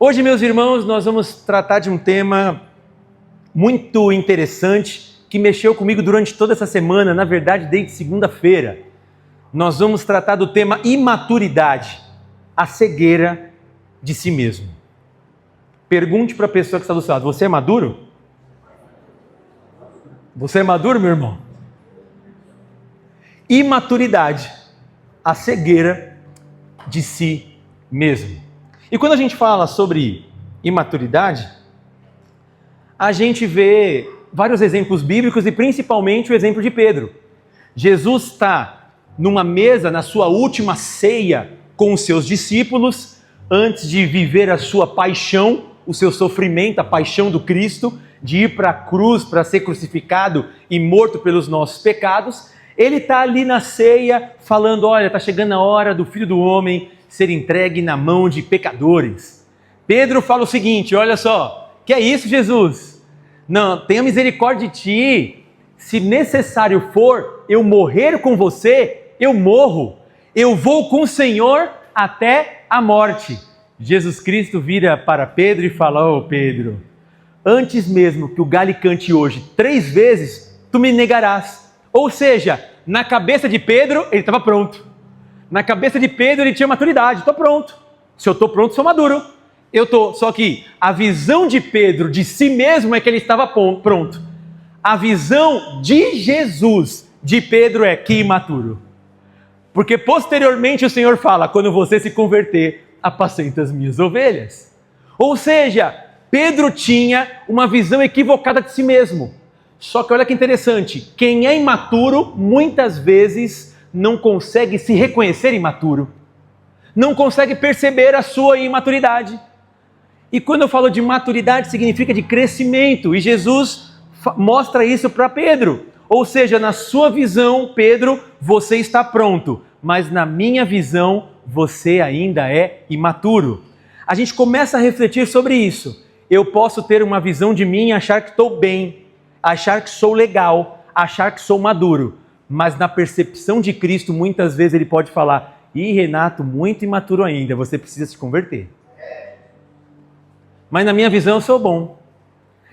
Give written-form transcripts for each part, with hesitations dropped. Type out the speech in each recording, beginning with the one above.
Hoje, meus irmãos, nós vamos tratar de um tema muito interessante que mexeu comigo durante toda essa semana, na verdade, desde segunda-feira. Nós vamos tratar do tema imaturidade, a cegueira de si mesmo. Pergunte para a pessoa que está do seu lado: você é maduro? Você é maduro, meu irmão? Imaturidade, a cegueira de si mesmo. E quando a gente fala sobre imaturidade, a gente vê vários exemplos bíblicos e principalmente o exemplo de Pedro. Jesus está numa mesa, na sua última ceia com os seus discípulos, antes de viver a sua paixão, o seu sofrimento, a paixão do Cristo, de ir para a cruz para ser crucificado e morto pelos nossos pecados. Ele está ali na ceia falando: olha, está chegando a hora do Filho do Homem ser entregue na mão de pecadores. Pedro fala o seguinte: olha só, que é isso, Jesus? Não, tenha misericórdia de ti. Se necessário for eu morrer com você, eu morro. Eu vou com o Senhor até a morte. Jesus Cristo vira para Pedro e fala: ô Pedro, antes mesmo que o galho cante hoje 3 vezes, tu me negarás. Ou seja, na cabeça de Pedro, ele estava pronto. Na cabeça de Pedro, ele tinha maturidade. Estou pronto. Se eu estou pronto, sou maduro. Eu estou. Só que a visão de Pedro de si mesmo é que ele estava pronto. A visão de Jesus de Pedro é que imaturo. Porque posteriormente o Senhor fala: quando você se converter, apacenta as minhas ovelhas. Ou seja, Pedro tinha uma visão equivocada de si mesmo. Só que olha que interessante, quem é imaturo muitas vezes não consegue se reconhecer imaturo, não consegue perceber a sua imaturidade. E quando eu falo de maturidade, significa de crescimento, e Jesus mostra isso para Pedro. Ou seja, na sua visão, Pedro, você está pronto, mas na minha visão, você ainda é imaturo. A gente começa a refletir sobre isso. Eu posso ter uma visão de mim e achar que estou bem, achar que sou legal, achar que sou maduro, mas na percepção de Cristo, muitas vezes ele pode falar: ih, Renato, muito imaturo ainda, você precisa se converter. Mas na minha visão eu sou bom,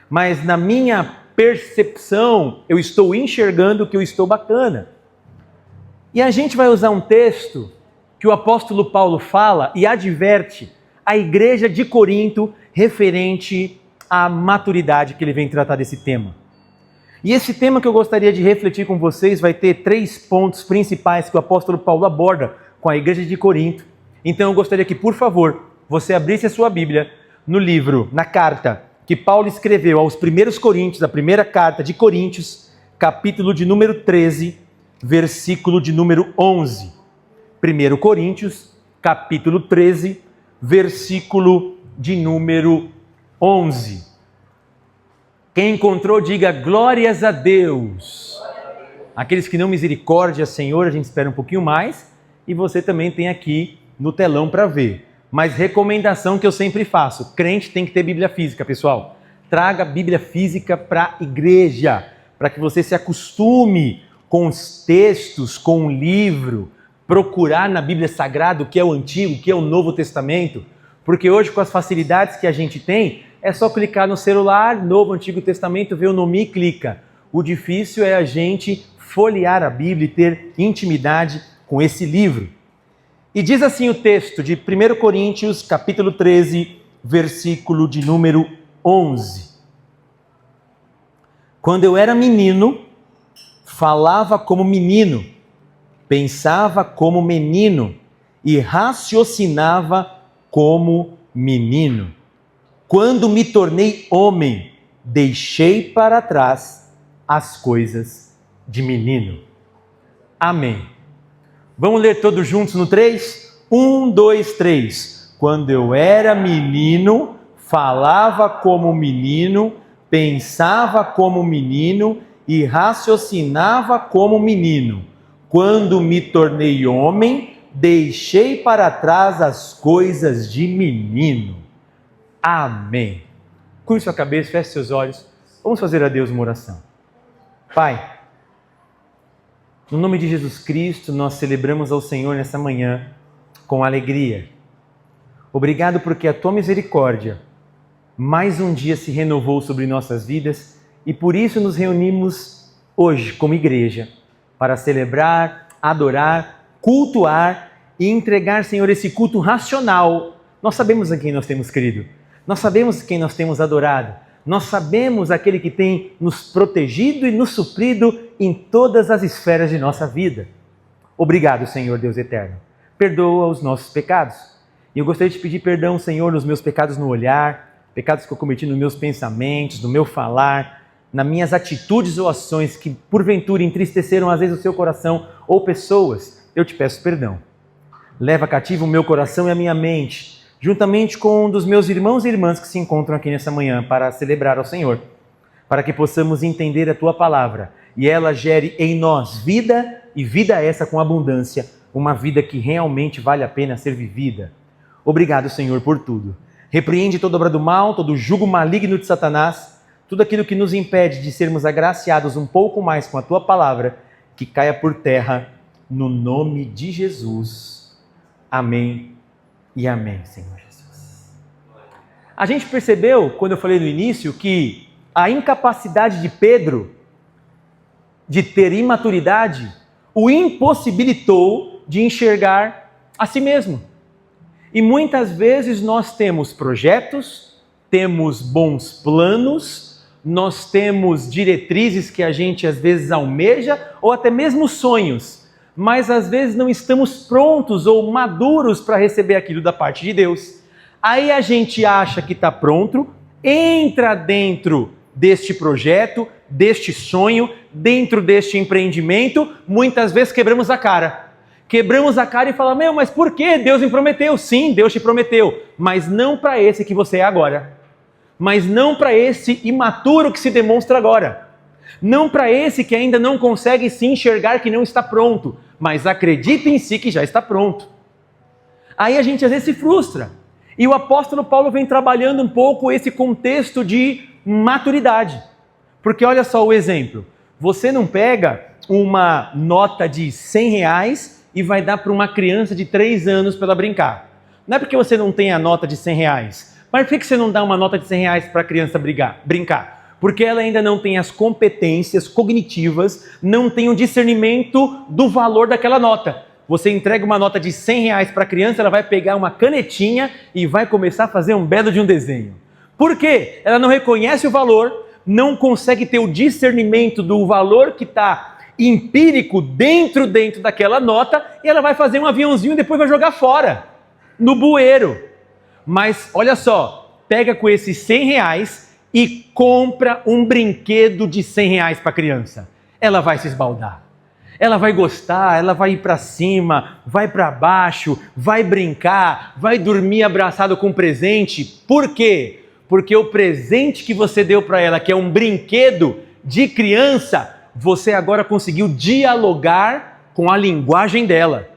mas na minha percepção eu estou enxergando que eu estou bacana. E a gente vai usar um texto que o apóstolo Paulo fala e adverte a igreja de Corinto referente à maturidade, que ele vem tratar desse tema. E esse tema que eu gostaria de refletir com vocês vai ter 3 pontos principais que o apóstolo Paulo aborda com a igreja de Corinto. Então eu gostaria que, por favor, você abrisse a sua Bíblia no livro, na carta que Paulo escreveu aos primeiros Coríntios, a primeira carta de Coríntios, capítulo de número 13, versículo de número 11. 1 Coríntios, capítulo 13, versículo de número 11. Quem encontrou, diga glórias a Deus. Aqueles que não, misericórdia, Senhor, a gente espera um pouquinho mais. E você também tem aqui no telão para ver. Mas recomendação que eu sempre faço: crente tem que ter Bíblia física, pessoal. Traga a Bíblia física para a igreja, para que você se acostume com os textos, com o livro, procurar na Bíblia Sagrada o que é o Antigo, o que é o Novo Testamento. Porque hoje, com as facilidades que a gente tem, é só clicar no celular, Novo, Antigo Testamento, ver o nome e clica. O difícil é a gente folhear a Bíblia e ter intimidade com esse livro. E diz assim o texto de 1 Coríntios, capítulo 13, versículo de número 11. Quando eu era menino, falava como menino, pensava como menino e raciocinava como menino. Quando me tornei homem, deixei para trás as coisas de menino. Amém. Vamos ler todos juntos no 3? 1, 2, 3. Quando eu era menino, falava como menino, pensava como menino e raciocinava como menino. Quando me tornei homem, deixei para trás as coisas de menino. Amém. Curve sua cabeça, feche seus olhos. Vamos fazer a Deus uma oração. Pai, no nome de Jesus Cristo, nós celebramos ao Senhor nessa manhã com alegria. Obrigado porque a tua misericórdia mais um dia se renovou sobre nossas vidas e por isso nos reunimos hoje como igreja para celebrar, adorar, cultuar e entregar, Senhor, esse culto racional. Nós sabemos a quem nós temos crido, nós sabemos quem nós temos adorado, nós sabemos aquele que tem nos protegido e nos suprido em todas as esferas de nossa vida. Obrigado, Senhor Deus eterno. Perdoa os nossos pecados. E eu gostaria de pedir perdão, Senhor, nos meus pecados no olhar, pecados que eu cometi nos meus pensamentos, no meu falar, nas minhas atitudes ou ações que porventura entristeceram às vezes o seu coração ou pessoas. Eu te peço perdão. Leva cativo o meu coração e a minha mente, juntamente com um dos meus irmãos e irmãs que se encontram aqui nessa manhã para celebrar ao Senhor, para que possamos entender a Tua palavra e ela gere em nós vida e vida essa com abundância, uma vida que realmente vale a pena ser vivida. Obrigado, Senhor, por tudo. Repreende toda obra do mal, todo jugo maligno de Satanás, tudo aquilo que nos impede de sermos agraciados um pouco mais com a Tua palavra, que caia por terra no nome de Jesus. Amém e amém, Senhor Jesus. A gente percebeu, quando eu falei no início, que a incapacidade de Pedro de ter imaturidade o impossibilitou de enxergar a si mesmo. E muitas vezes nós temos projetos, temos bons planos, nós temos diretrizes que a gente às vezes almeja, ou até mesmo sonhos, mas às vezes não estamos prontos ou maduros para receber aquilo da parte de Deus. Aí a gente acha que está pronto, entra dentro deste projeto, deste sonho, dentro deste empreendimento, muitas vezes quebramos a cara. Quebramos a cara e falamos, mas por que? Deus me prometeu. Sim, Deus te prometeu, mas não para esse que você é agora. Mas não para esse imaturo que se demonstra agora. Não para esse que ainda não consegue se enxergar que não está pronto, mas acredita em si que já está pronto. Aí a gente às vezes se frustra. E o apóstolo Paulo vem trabalhando um pouco esse contexto de maturidade. Porque olha só o exemplo. Você não pega uma nota de R$100 e vai dar para uma criança de 3 anos para ela brincar. Não é porque você não tem a nota de R$100. Mas por que você não dá uma nota de R$100 para a criança brincar? Porque ela ainda não tem as competências cognitivas, não tem o discernimento do valor daquela nota. Você entrega uma nota de R$100 para a criança, ela vai pegar uma canetinha e vai começar a fazer um belo de um desenho. Por quê? Ela não reconhece o valor, não consegue ter o discernimento do valor que está empírico dentro daquela nota, e ela vai fazer um aviãozinho e depois vai jogar fora, no bueiro. Mas olha só, pega com esses R$100 e compra um brinquedo de R$100 para a criança. Ela vai se esbaldar. Ela vai gostar, ela vai ir para cima, vai para baixo, vai brincar, vai dormir abraçado com um presente. Por quê? Porque o presente que você deu para ela, que é um brinquedo de criança, você agora conseguiu dialogar com a linguagem dela.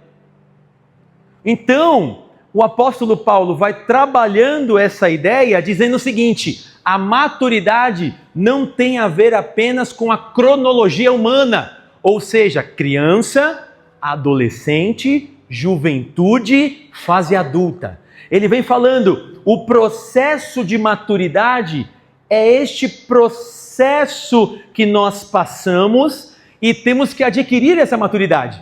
Então, o apóstolo Paulo vai trabalhando essa ideia dizendo o seguinte: a maturidade não tem a ver apenas com a cronologia humana, ou seja, criança, adolescente, juventude, fase adulta. Ele vem falando, o processo de maturidade é este processo que nós passamos e temos que adquirir essa maturidade.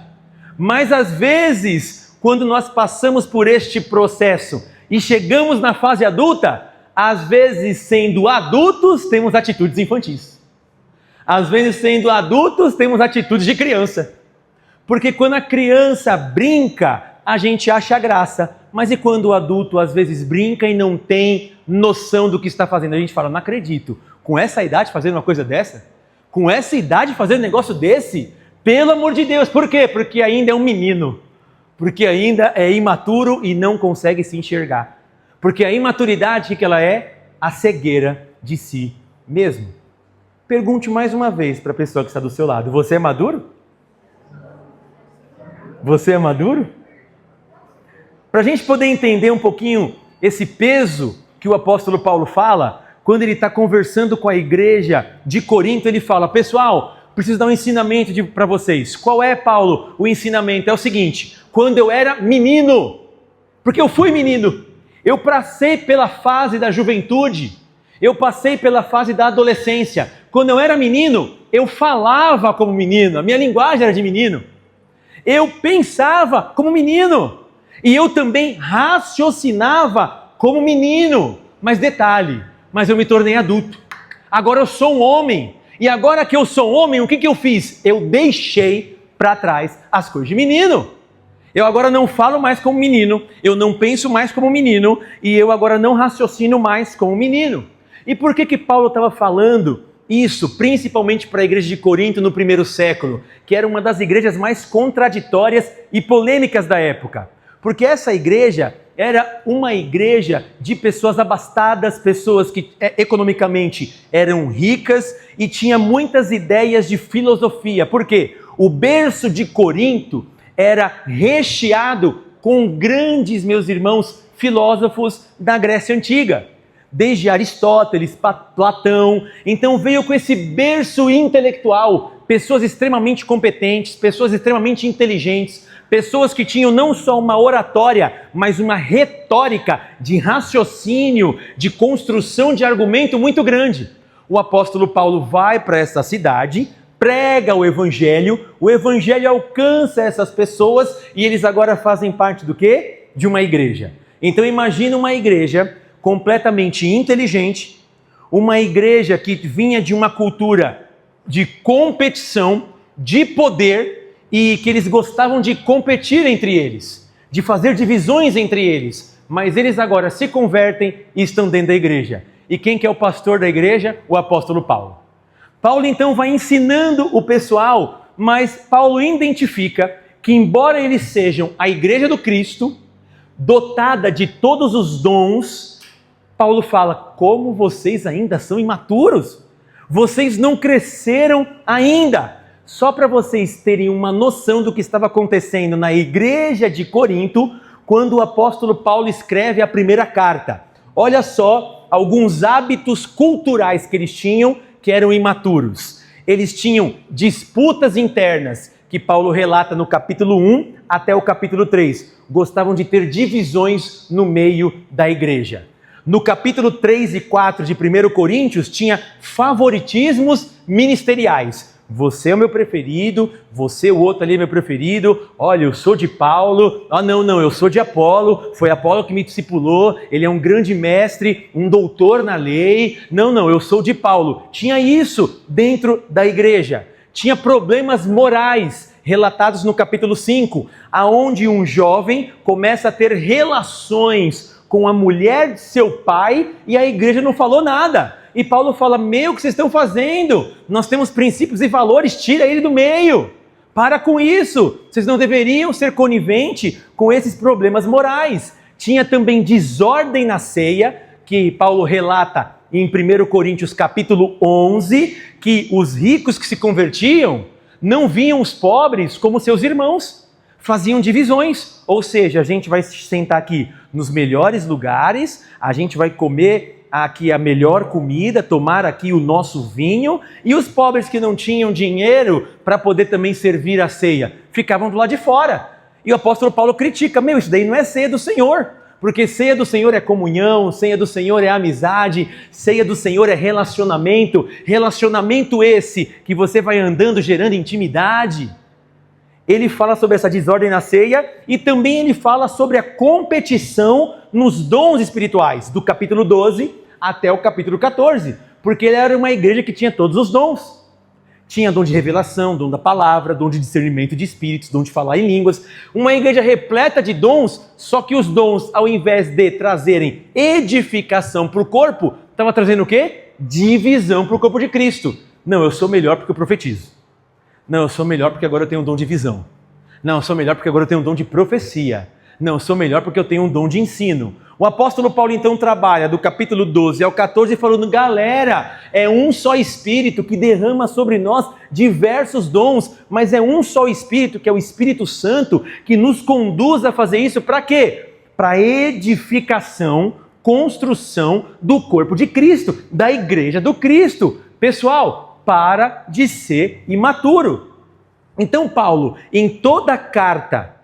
Mas às vezes, quando nós passamos por este processo e chegamos na fase adulta, às vezes sendo adultos, temos atitudes infantis. Às vezes sendo adultos, temos atitudes de criança. Porque quando a criança brinca, a gente acha graça. Mas e quando o adulto às vezes brinca e não tem noção do que está fazendo? A gente fala, não acredito, com essa idade fazendo uma coisa dessa? Com essa idade fazendo um negócio desse? Pelo amor de Deus, por quê? Porque ainda é um menino. Porque ainda é imaturo e não consegue se enxergar. Porque a imaturidade, o que ela é? A cegueira de si mesmo. Pergunte mais uma vez para a pessoa que está do seu lado, você é maduro? Você é maduro? Para a gente poder entender um pouquinho esse peso que o apóstolo Paulo fala, quando ele está conversando com a igreja de Corinto, ele fala, pessoal, preciso dar um ensinamento para vocês. Qual é, Paulo, o ensinamento? É o seguinte, quando eu era menino, porque eu fui menino, Eu passei pela fase da juventude, eu passei pela fase da adolescência. Quando eu era menino, eu falava como menino, a minha linguagem era de menino. Eu pensava como menino e eu também raciocinava como menino. Mas detalhe, mas eu me tornei adulto. Agora eu sou um homem. E agora que eu sou um homem, o que eu fiz? Eu deixei para trás as coisas de menino. Eu agora não falo mais como menino, eu não penso mais como menino e eu agora não raciocino mais como menino. E por que Paulo estava falando isso, principalmente para a igreja de Corinto no primeiro século, que era uma das igrejas mais contraditórias e polêmicas da época? Porque essa igreja era uma igreja de pessoas abastadas, pessoas que economicamente eram ricas e tinha muitas ideias de filosofia. Por quê? O berço de Corinto era recheado com grandes, meus irmãos, filósofos da Grécia Antiga. Desde Aristóteles, Platão. Então veio com esse berço intelectual, pessoas extremamente competentes, pessoas extremamente inteligentes, pessoas que tinham não só uma oratória, mas uma retórica de raciocínio, de construção de argumento muito grande. O apóstolo Paulo vai para essa cidade, prega o evangelho alcança essas pessoas e eles agora fazem parte do quê? De uma igreja. Então imagina uma igreja completamente inteligente, uma igreja que vinha de uma cultura de competição, de poder, e que eles gostavam de competir entre eles, de fazer divisões entre eles, mas eles agora se convertem e estão dentro da igreja. E quem que é o pastor da igreja? O apóstolo Paulo. Paulo então vai ensinando o pessoal, mas Paulo identifica que embora eles sejam a igreja do Cristo, dotada de todos os dons, Paulo fala, como vocês ainda são imaturos, vocês não cresceram ainda. Só para vocês terem uma noção do que estava acontecendo na igreja de Corinto, quando o apóstolo Paulo escreve a primeira carta. Olha só alguns hábitos culturais que eles tinham, que eram imaturos. Eles tinham disputas internas, que Paulo relata no capítulo 1 até o capítulo 3. Gostavam de ter divisões no meio da igreja. No capítulo 3 e 4 de 1 Coríntios, tinha favoritismos ministeriais. Você é o meu preferido, você o outro ali é meu preferido, olha, eu sou de Paulo, não, eu sou de Apolo, foi Apolo que me discipulou, ele é um grande mestre, um doutor na lei, não, eu sou de Paulo. Tinha isso dentro da igreja, tinha problemas morais relatados no capítulo 5, aonde um jovem começa a ter relações com a mulher de seu pai e a igreja não falou nada. E Paulo fala, o que vocês estão fazendo? Nós temos princípios e valores, tira ele do meio. Para com isso. Vocês não deveriam ser coniventes com esses problemas morais. Tinha também desordem na ceia, que Paulo relata em 1 Coríntios capítulo 11, que os ricos que se convertiam não viam os pobres como seus irmãos. Faziam divisões, ou seja, a gente vai se sentar aqui nos melhores lugares, a gente vai comer aqui a melhor comida, tomar aqui o nosso vinho, e os pobres que não tinham dinheiro para poder também servir a ceia, ficavam do lado de fora. E o apóstolo Paulo critica, isso daí não é ceia do Senhor, porque ceia do Senhor é comunhão, ceia do Senhor é amizade, ceia do Senhor é relacionamento esse que você vai andando gerando intimidade. Ele fala sobre essa desordem na ceia e também ele fala sobre a competição nos dons espirituais, do capítulo 12 até o capítulo 14, porque ele era uma igreja que tinha todos os dons. Tinha dom de revelação, dom da palavra, dom de discernimento de espíritos, dom de falar em línguas. Uma igreja repleta de dons, só que os dons, ao invés de trazerem edificação para o corpo, estava trazendo o quê? Divisão para o corpo de Cristo. Não, eu sou melhor porque eu profetizo. Não, eu sou melhor porque agora eu tenho um dom de visão. Não, eu sou melhor porque agora eu tenho um dom de profecia. Não, eu sou melhor porque eu tenho um dom de ensino. O apóstolo Paulo então trabalha do capítulo 12 ao 14 falando, galera, é um só Espírito que derrama sobre nós diversos dons, mas é um só Espírito, que é o Espírito Santo, que nos conduz a fazer isso para quê? Para edificação, construção do corpo de Cristo, da igreja do Cristo. Pessoal, para de ser imaturo. Então Paulo, em toda a carta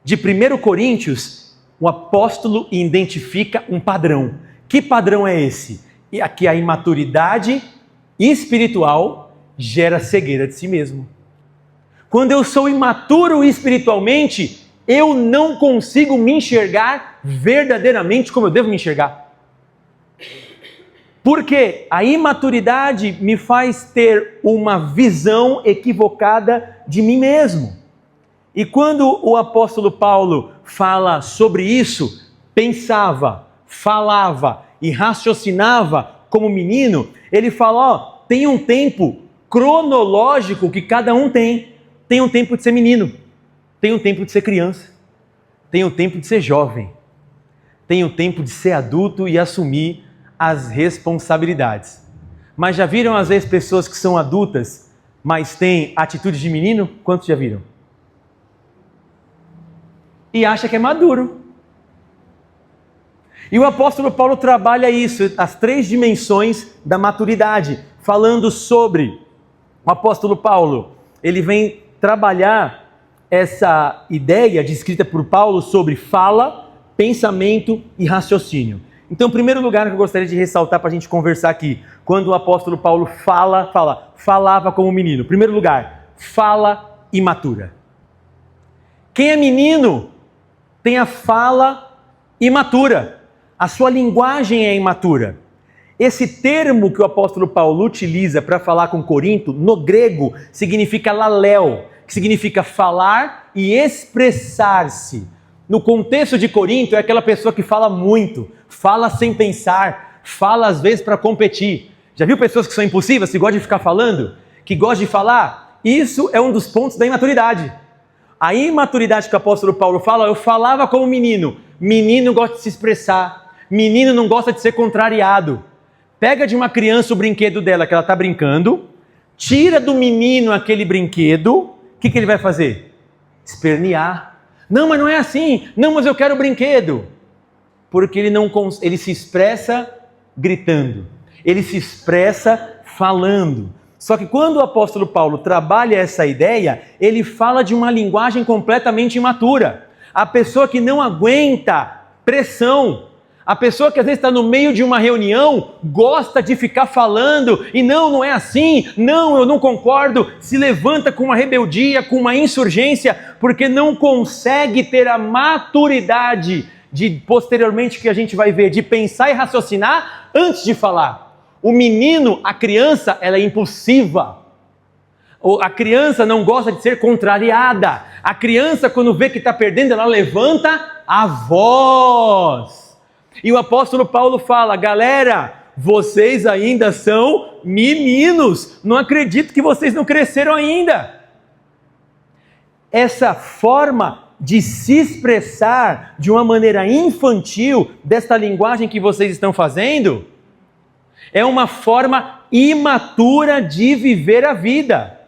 de 1 Coríntios, o apóstolo identifica um padrão. Que padrão é esse? E aqui a imaturidade espiritual gera cegueira de si mesmo. Quando eu sou imaturo espiritualmente, eu não consigo me enxergar verdadeiramente como eu devo me enxergar. Porque a imaturidade me faz ter uma visão equivocada de mim mesmo. E quando o apóstolo Paulo fala sobre isso, pensava, falava e raciocinava como menino, ele fala, tem um tempo cronológico que cada um tem. Tem um tempo de ser menino, tem um tempo de ser criança, tem um tempo de ser jovem, tem um tempo de ser adulto e assumir as responsabilidades. Mas já viram às vezes pessoas que são adultas, mas têm atitudes de menino? Quantos já viram? E acha que é maduro. E o apóstolo Paulo trabalha isso, as 3 dimensões da maturidade, falando sobre o apóstolo Paulo. Ele vem trabalhar essa ideia descrita por Paulo sobre fala, pensamento e raciocínio. Então, em primeiro lugar, que eu gostaria de ressaltar para a gente conversar aqui, quando o apóstolo Paulo falava como menino. Em primeiro lugar, fala imatura. Quem é menino tem a fala imatura. A sua linguagem é imatura. Esse termo que o apóstolo Paulo utiliza para falar com Corinto, no grego, significa laléu, que significa falar e expressar-se. No contexto de Corinto, é aquela pessoa que fala muito, fala sem pensar, fala às vezes para competir. Já viu pessoas que são impulsivas, que gostam de ficar falando, que gostam de falar? Isso é um dos pontos da imaturidade. A imaturidade que o apóstolo Paulo fala, eu falava como menino. Menino gosta de se expressar, menino não gosta de ser contrariado. Pega de uma criança o brinquedo dela que ela está brincando, tira do menino aquele brinquedo, o que ele vai fazer? Espernear. Não, mas não é assim. Não, mas eu quero o brinquedo. Porque ele se expressa gritando. Ele se expressa falando. Só que quando o apóstolo Paulo trabalha essa ideia, ele fala de uma linguagem completamente imatura. A pessoa que não aguenta pressão, a pessoa que às vezes está no meio de uma reunião, gosta de ficar falando, e não é assim, não, eu não concordo, se levanta com uma rebeldia, com uma insurgência, porque não consegue ter a maturidade de, posteriormente, que a gente vai ver, de pensar e raciocinar antes de falar. O menino, a criança, ela é impulsiva. A criança não gosta de ser contrariada. A criança, quando vê que está perdendo, ela levanta a voz. E o apóstolo Paulo fala, galera, vocês ainda são meninos. Não acredito que vocês não cresceram ainda. Essa forma de se expressar de uma maneira infantil, desta linguagem que vocês estão fazendo, é uma forma imatura de viver a vida.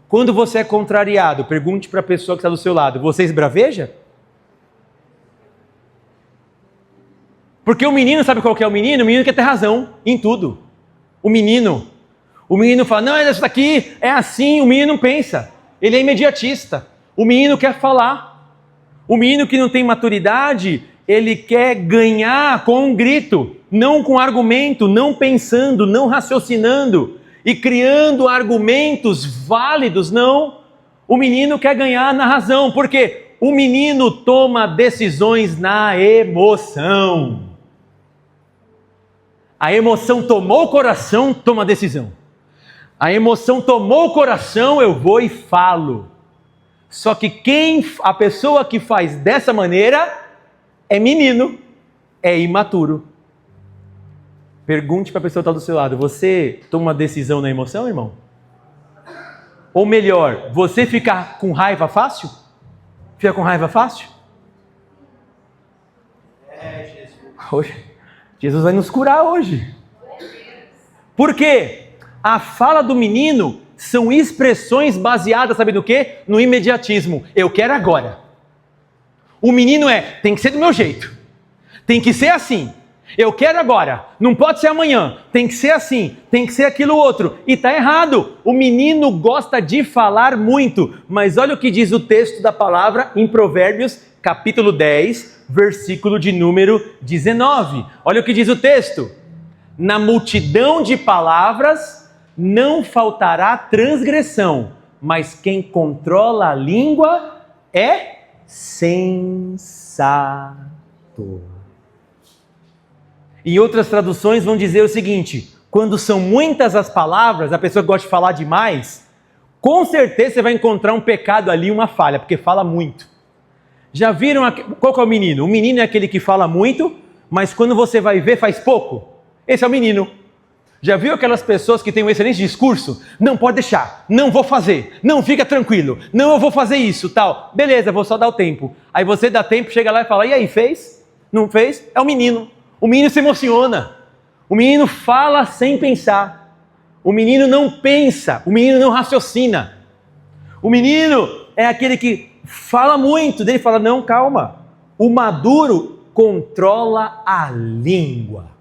Quando você é contrariado, pergunte para a pessoa que está do seu lado, você esbraveja? Porque o menino, sabe qual que é o menino? O menino quer ter razão em tudo. O menino fala, não, isso aqui é assim, o menino não pensa. Ele é imediatista. O menino quer falar. O menino que não tem maturidade, ele quer ganhar com um grito, não com argumento, não pensando, não raciocinando e criando argumentos válidos, não. O menino quer ganhar na razão, porque o menino toma decisões na emoção. A emoção tomou o coração, toma a decisão. A emoção tomou o coração, eu vou e falo. Só que a pessoa que faz dessa maneira é menino, é imaturo. Pergunte para a pessoa que está do seu lado, você toma uma decisão na emoção, irmão? Ou melhor, você fica com raiva fácil? Fica com raiva fácil? Jesus vai nos curar hoje. Por quê? A fala do menino são expressões baseadas, sabe no quê? No imediatismo. Eu quero agora. O menino tem que ser do meu jeito. Tem que ser assim. Eu quero agora, não pode ser amanhã, tem que ser assim, tem que ser aquilo outro. E está errado, o menino gosta de falar muito, mas olha o que diz o texto da palavra em Provérbios, capítulo 10, versículo de número 19. Olha o que diz o texto: na multidão de palavras não faltará transgressão, mas quem controla a língua é sensato. Em outras traduções vão dizer o seguinte: quando são muitas as palavras, a pessoa que gosta de falar demais, com certeza você vai encontrar um pecado ali, uma falha, porque fala muito. Já viram, qual que é o menino? O menino é aquele que fala muito, mas quando você vai ver faz pouco. Esse é o menino. Já viu aquelas pessoas que têm um excelente discurso? Não, pode deixar, não vou fazer, não, fica tranquilo, não, eu vou fazer isso, tal. Beleza, vou só dar o tempo. Aí você dá tempo, chega lá e fala, e aí, fez? Não fez? É o menino. O menino se emociona, o menino fala sem pensar, o menino não pensa, o menino não raciocina. O menino é aquele que fala muito, dele fala, não, calma. O maduro controla a língua.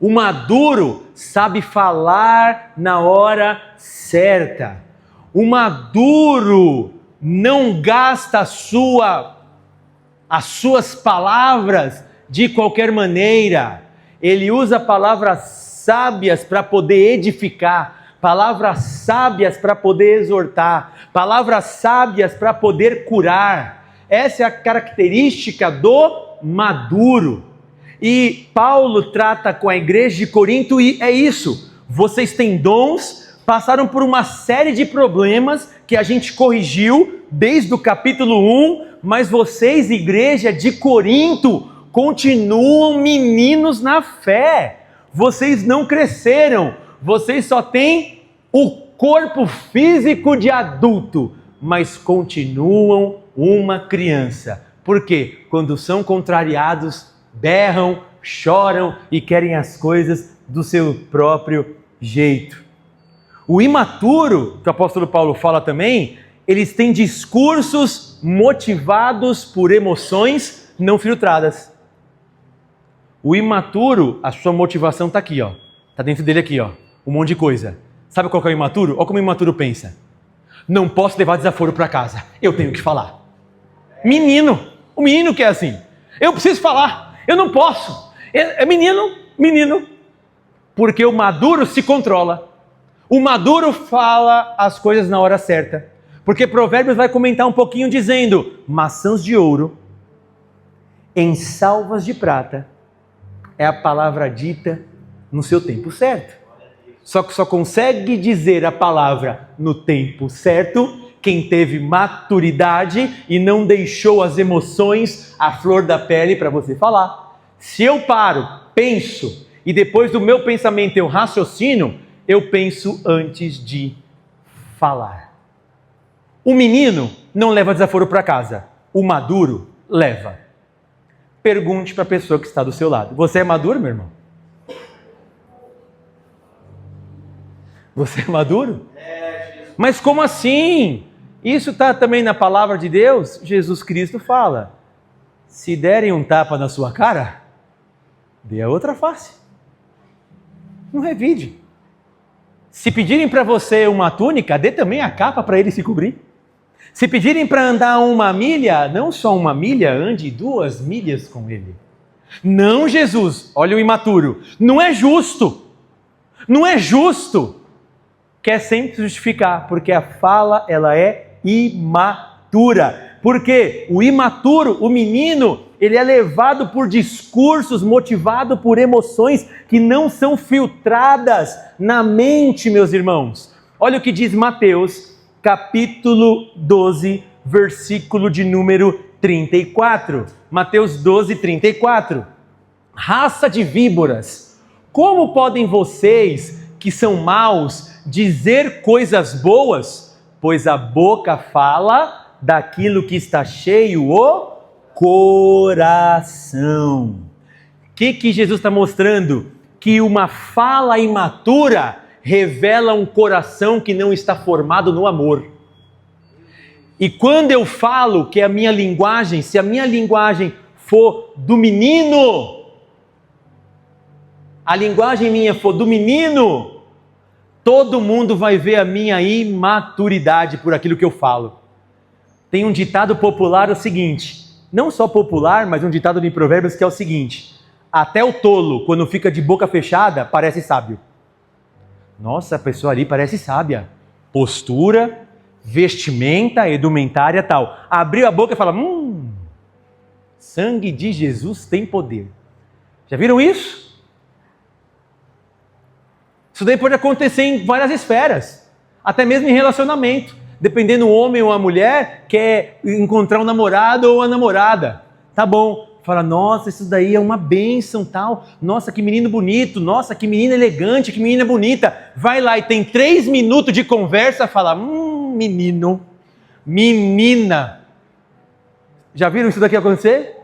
O maduro sabe falar na hora certa. O maduro não gasta as suas palavras de qualquer maneira. Ele usa palavras sábias para poder edificar, palavras sábias para poder exortar, palavras sábias para poder curar. Essa é a característica do maduro. E Paulo trata com a igreja de Corinto e é isso. Vocês têm dons, passaram por uma série de problemas que a gente corrigiu desde o capítulo 1, mas vocês, igreja de Corinto, continuam meninos na fé. Vocês não cresceram, vocês só têm o corpo físico de adulto, mas continuam uma criança. Por quê? Quando são contrariados, berram, choram e querem as coisas do seu próprio jeito. O imaturo, que o apóstolo Paulo fala também, eles têm discursos motivados por emoções não filtradas. O imaturo, a sua motivação está aqui, ó. Está dentro dele aqui, ó. Um monte de coisa. Sabe qual que é o imaturo? Olha como o imaturo pensa. Não posso levar desaforo para casa. Eu tenho que falar. Menino. O menino que é assim. Eu preciso falar. Eu não posso. É menino. Porque o maduro se controla. O maduro fala as coisas na hora certa. Porque Provérbios vai comentar um pouquinho dizendo: maçãs de ouro em salvas de prata é a palavra dita no seu tempo certo. Só que só consegue dizer a palavra no tempo certo quem teve maturidade e não deixou as emoções à flor da pele para você falar. Se eu paro, penso, e depois do meu pensamento eu raciocino, eu penso antes de falar. O menino não leva desaforo para casa, o maduro leva. Pergunte para a pessoa que está do seu lado. Você é maduro, meu irmão? Você é maduro? Mas como assim? Isso está também na palavra de Deus. Jesus Cristo fala: se derem um tapa na sua cara, dê a outra face. Não revide. Se pedirem para você uma túnica, dê também a capa para ele se cobrir. Se pedirem para andar 1 milha, não só 1 milha, ande 2 milhas com ele. Não, Jesus, olha o imaturo, não é justo. Não é justo. Quer sempre justificar, porque a fala ela é imatura. Porque o imaturo, o menino, ele é levado por discursos, motivado por emoções que não são filtradas na mente, meus irmãos. Olha o que diz Mateus, capítulo 12, versículo de número 34. Mateus 12, 34. Raça de víboras, como podem vocês, que são maus, dizer coisas boas? Pois a boca fala daquilo que está cheio o coração. O que Jesus está mostrando? Que uma fala imatura revela um coração que não está formado no amor. E quando eu falo que a minha linguagem, se a minha linguagem for do menino, a linguagem minha for do menino, todo mundo vai ver a minha imaturidade por aquilo que eu falo. Tem um ditado popular o seguinte, não só popular, mas um ditado de Provérbios que é o seguinte: até o tolo, quando fica de boca fechada, parece sábio. Nossa, a pessoa ali parece sábia. Postura, vestimenta, edumentária, tal. Abriu a boca e fala, sangue de Jesus tem poder. Já viram isso? Isso daí pode acontecer em várias esferas, até mesmo em relacionamento. Dependendo do homem ou a mulher, quer encontrar um namorado ou a namorada. Tá bom. Fala, nossa, isso daí é uma bênção, tal. Nossa, que menino bonito. Nossa, que menina elegante, que menina bonita. Vai lá e tem 3 minutos de conversa, fala, menino, menina. Já viram isso daqui acontecer?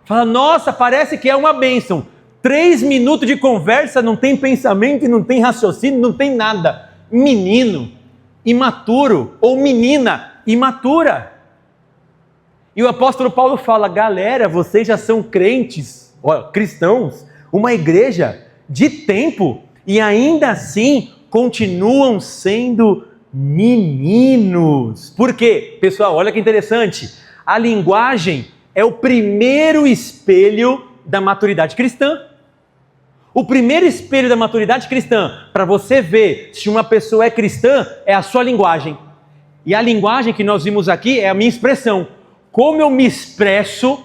Fala, nossa, parece que é uma bênção. 3 minutos de conversa, não tem pensamento, não tem raciocínio, não tem nada. Menino imaturo, ou menina imatura. E o apóstolo Paulo fala, galera, vocês já são crentes, cristãos, uma igreja de tempo, e ainda assim continuam sendo meninos. Por quê? Pessoal, olha que interessante, a linguagem é o primeiro espelho da maturidade cristã. O primeiro espelho da maturidade cristã, para você ver se uma pessoa é cristã, é a sua linguagem. E a linguagem que nós vimos aqui é a minha expressão. Como eu me expresso,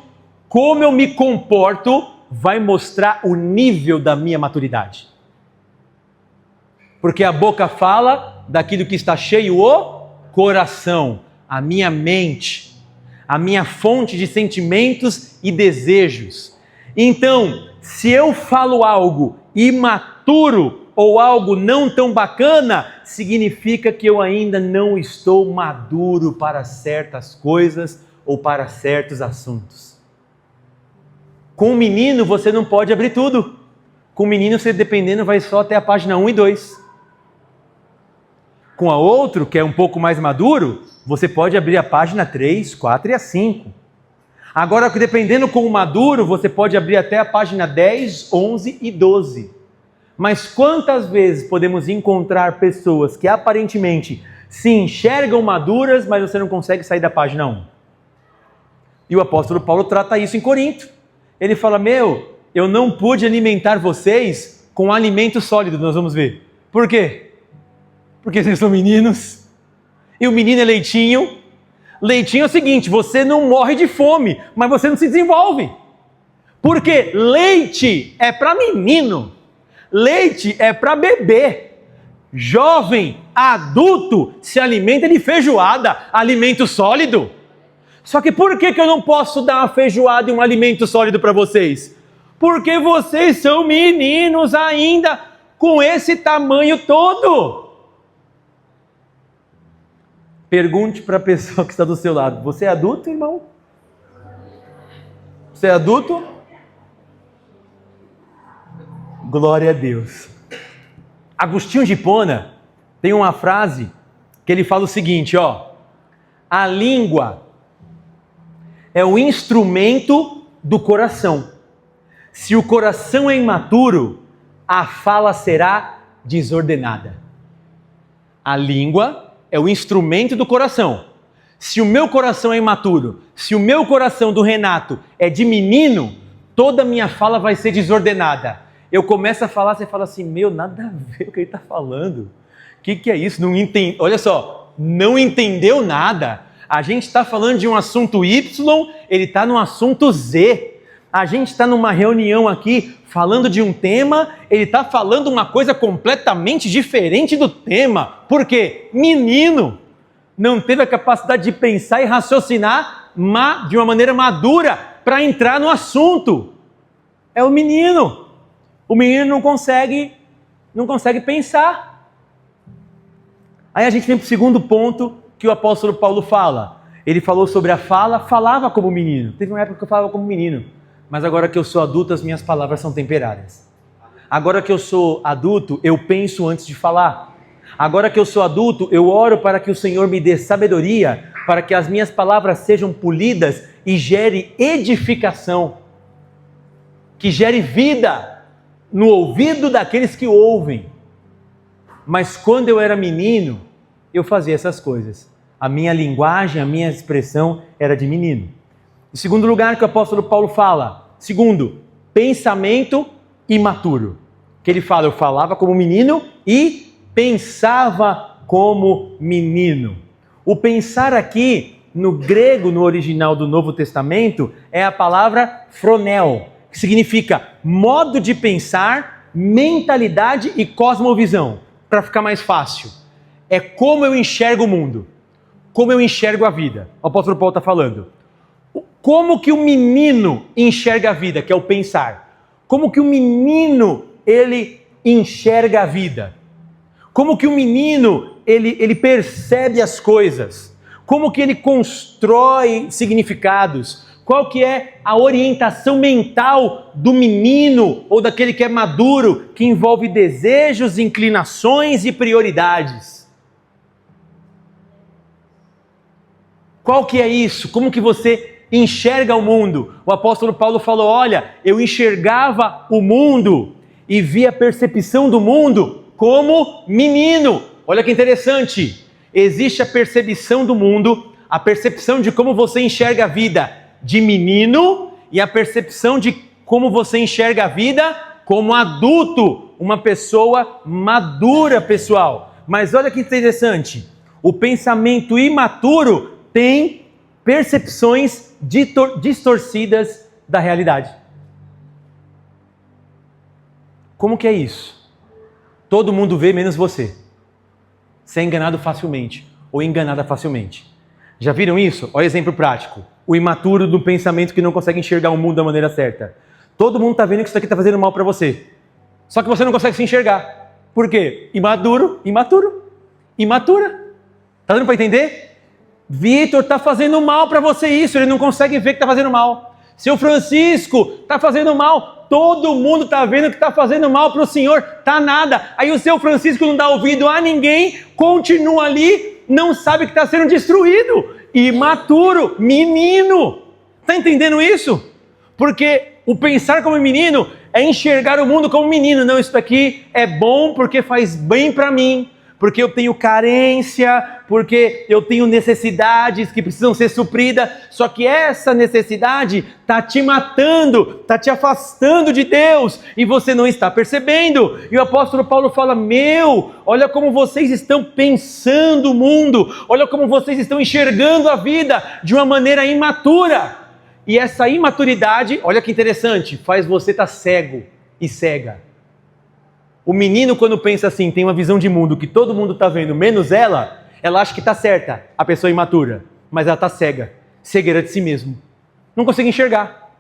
como eu me comporto, vai mostrar o nível da minha maturidade. Porque a boca fala daquilo que está cheio o coração, a minha mente, a minha fonte de sentimentos e desejos. Então, se eu falo algo imaturo ou algo não tão bacana, significa que eu ainda não estou maduro para certas coisas ou para certos assuntos. Com o menino você não pode abrir tudo. Com o menino você, dependendo, vai só até a página 1 e 2. Com a outro, que é um pouco mais maduro, você pode abrir a página 3, 4 e a 5. Agora, dependendo com o maduro, você pode abrir até a página 10, 11 e 12. Mas quantas vezes podemos encontrar pessoas que aparentemente se enxergam maduras, mas você não consegue sair da página 1? E o apóstolo Paulo trata isso em Corinto. Ele fala, eu não pude alimentar vocês com alimento sólido, nós vamos ver. Por quê? Porque vocês são meninos. E o menino é leitinho. Leitinho é o seguinte, você não morre de fome, mas você não se desenvolve. Porque leite é para menino, leite é para bebê. Jovem, adulto, se alimenta de feijoada, alimento sólido. Só que por que eu não posso dar uma feijoada e um alimento sólido para vocês? Porque vocês são meninos ainda, com esse tamanho todo. Pergunte para a pessoa que está do seu lado, você é adulto, irmão? Você é adulto? Glória a Deus. Agostinho de Hipona tem uma frase que ele fala o seguinte, a língua é o instrumento do coração. Se o coração é imaturo, a fala será desordenada. A língua é o instrumento do coração. Se o meu coração é imaturo, se o meu coração do Renato é de menino, toda a minha fala vai ser desordenada. Eu começo a falar, você fala assim, nada a ver o que ele está falando. O que é isso? Não entende. Olha só, não entendeu nada. A gente está falando de um assunto Y, ele está no assunto Z. A gente está numa reunião aqui, falando de um tema, ele está falando uma coisa completamente diferente do tema. Por quê? Menino, não teve a capacidade de pensar e raciocinar de uma maneira madura para entrar no assunto. É o menino. O menino não consegue pensar. Aí a gente vem para o segundo ponto que o apóstolo Paulo fala. Ele falou sobre a fala, falava como menino. Teve uma época que eu falava como menino. Mas agora que eu sou adulto, as minhas palavras são temperadas. Agora que eu sou adulto, eu penso antes de falar. Agora que eu sou adulto, eu oro para que o Senhor me dê sabedoria, para que as minhas palavras sejam polidas e gere edificação, que gere vida. no ouvido daqueles que ouvem. Mas quando eu era menino, eu fazia essas coisas. A minha linguagem, a minha expressão era de menino. Em segundo lugar, que o apóstolo Paulo fala, segundo, pensamento imaturo. Que ele fala, eu falava como menino e pensava como menino. O pensar aqui, no grego, no original do Novo Testamento, é a palavra phronel, que significa modo de pensar, mentalidade e cosmovisão. Para ficar mais fácil, é como eu enxergo o mundo, como eu enxergo a vida. O apóstolo Paulo está falando. Como que o menino enxerga a vida, que é o pensar? Como que o menino, ele enxerga a vida? Como que o menino, ele percebe as coisas? Como que ele constrói significados? Qual que é a orientação mental do menino ou daquele que é maduro, que envolve desejos, inclinações e prioridades? Qual que é isso? Como que você enxerga o mundo? O apóstolo Paulo falou, olha, eu enxergava o mundo e via a percepção do mundo como menino. Olha que interessante. Existe a percepção do mundo, a percepção de como você enxerga a vida de menino e a percepção de como você enxerga a vida como adulto, uma pessoa madura, pessoal. Mas olha que interessante, o pensamento imaturo tem percepções distorcidas da realidade. Como que é isso? Todo mundo vê menos você. Você é enganado facilmente ou enganada facilmente. Já viram isso? Olha o exemplo prático. O imaturo do pensamento que não consegue enxergar o mundo da maneira certa. Todo mundo está vendo que isso aqui está fazendo mal para você. Só que você não consegue se enxergar. Por quê? Imatura. Tá dando para entender? Vitor, está fazendo mal para você isso. Ele não consegue ver que está fazendo mal. Seu Francisco, está fazendo mal. Todo mundo está vendo que está fazendo mal para o senhor. Tá nada. Aí o seu Francisco não dá ouvido a ninguém. Continua ali. Não sabe que está sendo destruído. Imaturo, menino. Está entendendo isso? Porque o pensar como menino é enxergar o mundo como menino. Não, isso daqui é bom porque faz bem para mim. Porque eu tenho carência, porque eu tenho necessidades que precisam ser supridas. Só que essa necessidade está te matando, está te afastando de Deus e você não está percebendo. E o apóstolo Paulo fala, olha como vocês estão pensando o mundo, olha como vocês estão enxergando a vida de uma maneira imatura. E essa imaturidade, olha que interessante, faz você estar cego e cega. O menino, quando pensa assim, tem uma visão de mundo que todo mundo está vendo, menos ela acha que está certa, a pessoa imatura. Mas ela está cega, cegueira de si mesmo. Não consegue enxergar.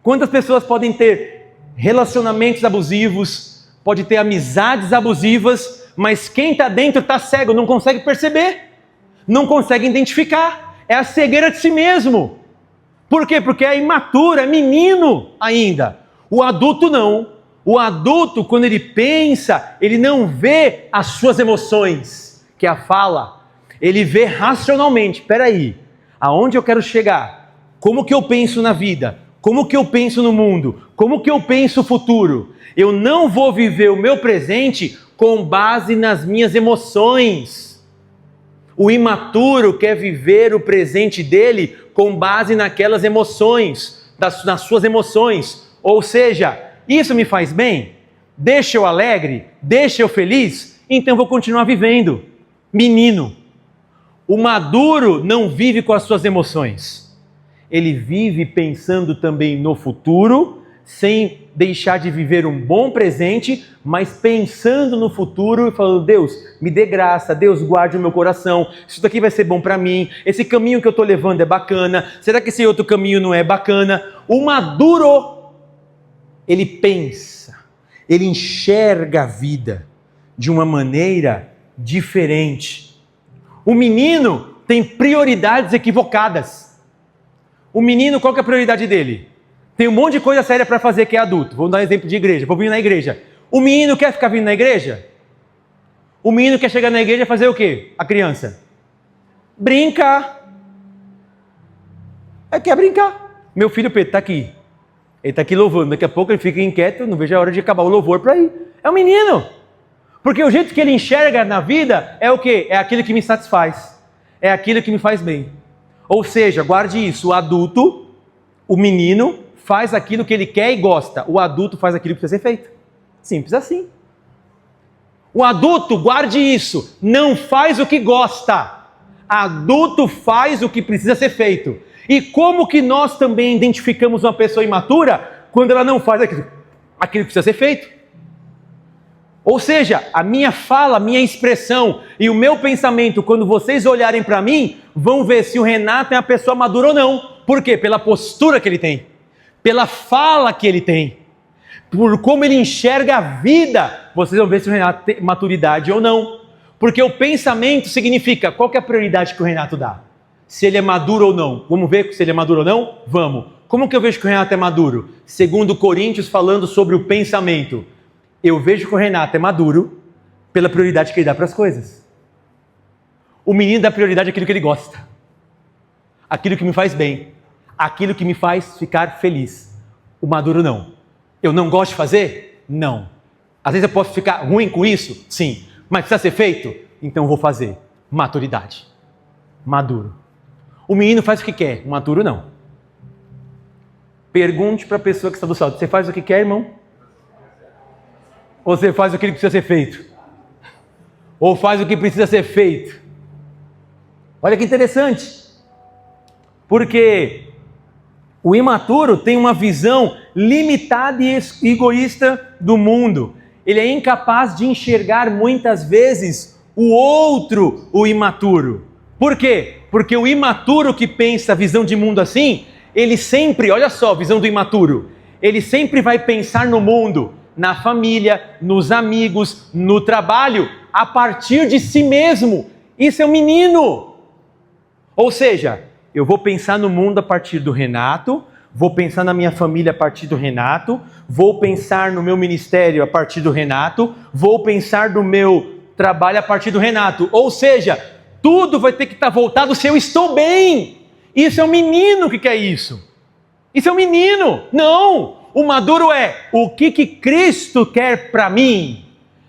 Quantas pessoas podem ter relacionamentos abusivos, pode ter amizades abusivas, mas quem está dentro está cego, não consegue perceber, não consegue identificar. É a cegueira de si mesmo. Por quê? Porque é imatura, é menino ainda. O adulto não. O adulto, quando ele pensa, ele não vê as suas emoções, que é a fala. Ele vê racionalmente. Espera aí, aonde eu quero chegar? Como que eu penso na vida? Como que eu penso no mundo? Como que eu penso o futuro? Eu não vou viver o meu presente com base nas minhas emoções. O imaturo quer viver o presente dele com base naquelas emoções, nas suas emoções. Ou seja, isso me faz bem? Deixa eu alegre? Deixa eu feliz? Então eu vou continuar vivendo. Menino. O maduro não vive com as suas emoções. Ele vive pensando também no futuro, sem deixar de viver um bom presente, mas pensando no futuro e falando, Deus, me dê graça, Deus guarde o meu coração, isso daqui vai ser bom para mim, esse caminho que eu estou levando é bacana, será que esse outro caminho não é bacana? O maduro, ele pensa, ele enxerga a vida de uma maneira diferente. O menino tem prioridades equivocadas. O menino, qual que é a prioridade dele? Tem um monte de coisa séria para fazer que é adulto. Vamos dar um exemplo de igreja. Vou vir na igreja. O menino quer ficar vindo na igreja? O menino quer chegar na igreja e fazer o quê? A criança? Brincar. Quer brincar. Meu filho Pedro está aqui. Ele está aqui louvando, daqui a pouco ele fica inquieto, não vejo a hora de acabar o louvor para ir. É um menino. Porque o jeito que ele enxerga na vida é o quê? É aquilo que me satisfaz. É aquilo que me faz bem. Ou seja, guarde isso, o adulto, o menino, faz aquilo que ele quer e gosta. O adulto faz aquilo que precisa ser feito. Simples assim. O adulto, guarde isso, não faz o que gosta. Adulto faz o que precisa ser feito. E como que nós também identificamos uma pessoa imatura quando ela não faz aquilo que precisa ser feito? Ou seja, a minha fala, a minha expressão e o meu pensamento, quando vocês olharem para mim, vão ver se o Renato é uma pessoa madura ou não. Por quê? Pela postura que ele tem, pela fala que ele tem, por como ele enxerga a vida, vocês vão ver se o Renato tem maturidade ou não. Porque o pensamento significa qual que é a prioridade que o Renato dá. Se ele é maduro ou não. Vamos ver se ele é maduro ou não? Vamos. Como que eu vejo que o Renato é maduro? Segundo Coríntios, falando sobre o pensamento. Eu vejo que o Renato é maduro pela prioridade que ele dá para as coisas. O menino dá prioridade àquilo que ele gosta. Aquilo que me faz bem. Aquilo que me faz ficar feliz. O maduro não. Eu não gosto de fazer? Não. Às vezes eu posso ficar ruim com isso? Sim. Mas precisa ser feito? Então eu vou fazer. Maturidade. Maduro. O menino faz o que quer, o maduro não. Pergunte para a pessoa que está do seu lado: você faz o que quer, irmão? Ou você faz o que precisa ser feito? Ou faz o que precisa ser feito? Olha que interessante. Porque o imaturo tem uma visão limitada e egoísta do mundo. Ele é incapaz de enxergar muitas vezes o outro, o imaturo. Por quê? Porque o imaturo que pensa a visão de mundo assim, ele sempre, olha só, visão do imaturo, ele sempre vai pensar no mundo, na família, nos amigos, no trabalho, a partir de si mesmo. Isso é um menino. Ou seja, eu vou pensar no mundo a partir do Renato, vou pensar na minha família a partir do Renato, vou pensar no meu ministério a partir do Renato, vou pensar no meu trabalho a partir do Renato. Ou seja, tudo vai ter que estar voltado se eu estou bem. Isso é um menino que quer isso. Isso é um menino. Não! O maduro é o que Cristo quer para mim.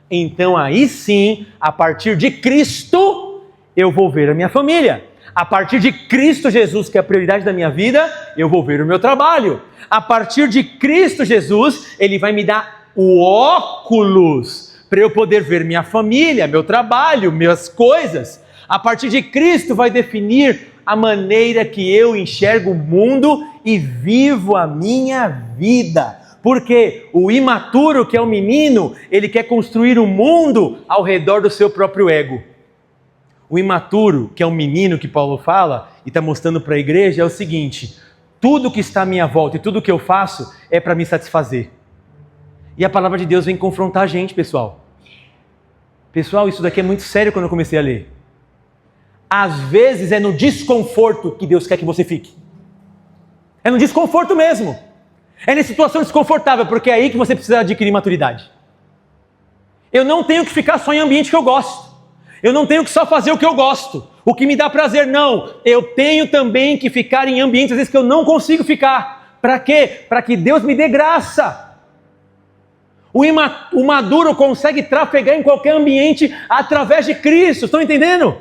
Então aí sim, a partir de Cristo, eu vou ver a minha família. A partir de Cristo Jesus, que é a prioridade da minha vida, eu vou ver o meu trabalho. A partir de Cristo Jesus, Ele vai me dar o óculos para eu poder ver minha família, meu trabalho, minhas coisas. A partir de Cristo vai definir a maneira que eu enxergo o mundo e vivo a minha vida. Porque o imaturo, que é o menino, ele quer construir um mundo ao redor do seu próprio ego. O imaturo, que é o menino que Paulo fala e está mostrando para a igreja, é o seguinte: tudo que está à minha volta e tudo que eu faço é para me satisfazer. E a palavra de Deus vem confrontar a gente, pessoal. Pessoal, isso daqui é muito sério quando eu comecei a ler. Às vezes é no desconforto que Deus quer que você fique. É no desconforto mesmo. É na situação desconfortável, porque é aí que você precisa adquirir maturidade. Eu não tenho que ficar só em ambiente que eu gosto. Eu não tenho que só fazer o que eu gosto, o que me dá prazer, não. Eu tenho também que ficar em ambientes, às vezes, que eu não consigo ficar. Para quê? Para que Deus me dê graça. O maduro consegue trafegar em qualquer ambiente através de Cristo. Estão entendendo?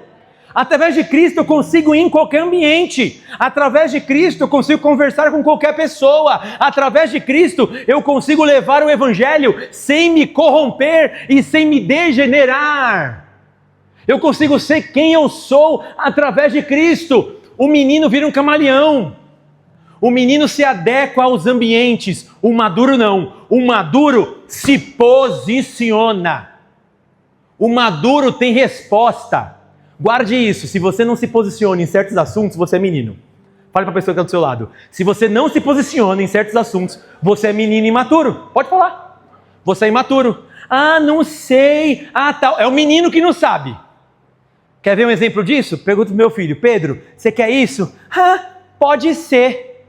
Através de Cristo eu consigo ir em qualquer ambiente. Através de Cristo eu consigo conversar com qualquer pessoa. Através de Cristo eu consigo levar o Evangelho sem me corromper e sem me degenerar. Eu consigo ser quem eu sou através de Cristo. O menino vira um camaleão. O menino se adequa aos ambientes. O maduro não. O maduro se posiciona. O maduro tem resposta. Guarde isso, se você não se posiciona em certos assuntos, você é menino. Fale para a pessoa que está do seu lado. Se você não se posiciona em certos assuntos, você é menino imaturo. Pode falar. Você é imaturo. Ah, não sei. Ah, tal. É o menino que não sabe. Quer ver um exemplo disso? Pergunta para o meu filho. Pedro, você quer isso? Ah, pode ser.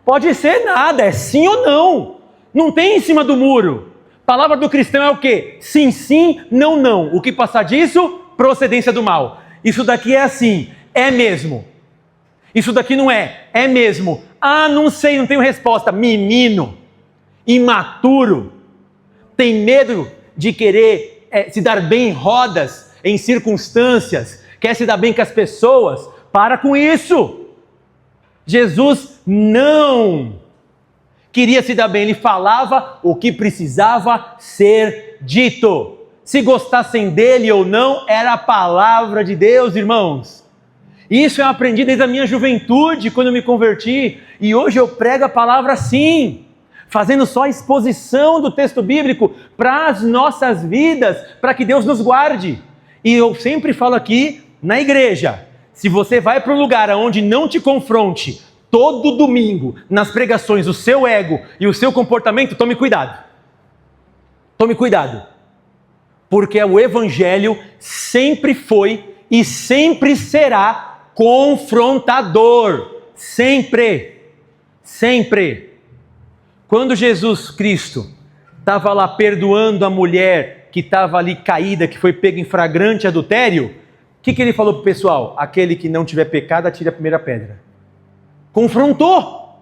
Pode ser nada, é sim ou não. Não tem em cima do muro. Palavra do cristão é o quê? Sim, sim, não, não. O que passar disso? Procedência do mal. Isso daqui é assim, é mesmo. Isso daqui não é. É mesmo. Ah, não sei, não tenho resposta. Menino, imaturo, tem medo de querer se dar bem em rodas, em circunstâncias, quer se dar bem com as pessoas. Para com isso. Jesus não queria se dar bem, ele falava o que precisava ser dito. Se gostassem dele ou não, era a palavra de Deus, irmãos. Isso eu aprendi desde a minha juventude, quando eu me converti, e hoje eu prego a palavra assim, fazendo só a exposição do texto bíblico para as nossas vidas, para que Deus nos guarde. E eu sempre falo aqui na igreja, se você vai para um lugar onde não te confronte, todo domingo, nas pregações, o seu ego e o seu comportamento, tome cuidado. Tome cuidado. Porque o evangelho sempre foi e sempre será confrontador. Sempre. Sempre. Quando Jesus Cristo estava lá perdoando a mulher que estava ali caída, que foi pega em flagrante adultério, o que ele falou para o pessoal? Aquele que não tiver pecado, atire a primeira pedra. Confrontou.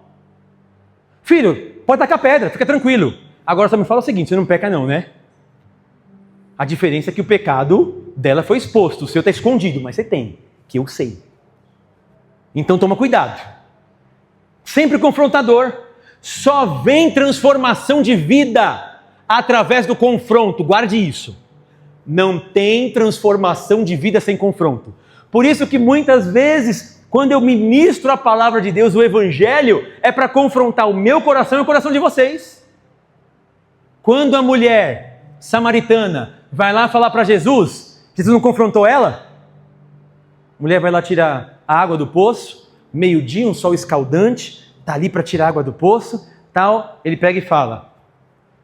Filho, pode tacar pedra, fica tranquilo. Agora só me fala o seguinte, você não peca não, né? A diferença é que o pecado dela foi exposto, o seu está escondido, mas você tem, que eu sei. Então toma cuidado. Sempre confrontador. Só vem transformação de vida através do confronto, guarde isso. Não tem transformação de vida sem confronto. Por isso que muitas vezes, quando eu ministro a palavra de Deus, o evangelho, é para confrontar o meu coração e o coração de vocês. Quando a mulher samaritana vai lá falar para Jesus, Jesus não confrontou ela? A mulher vai lá tirar a água do poço, meio-dia, um sol escaldante, está ali para tirar a água do poço, tal. Ele pega e fala,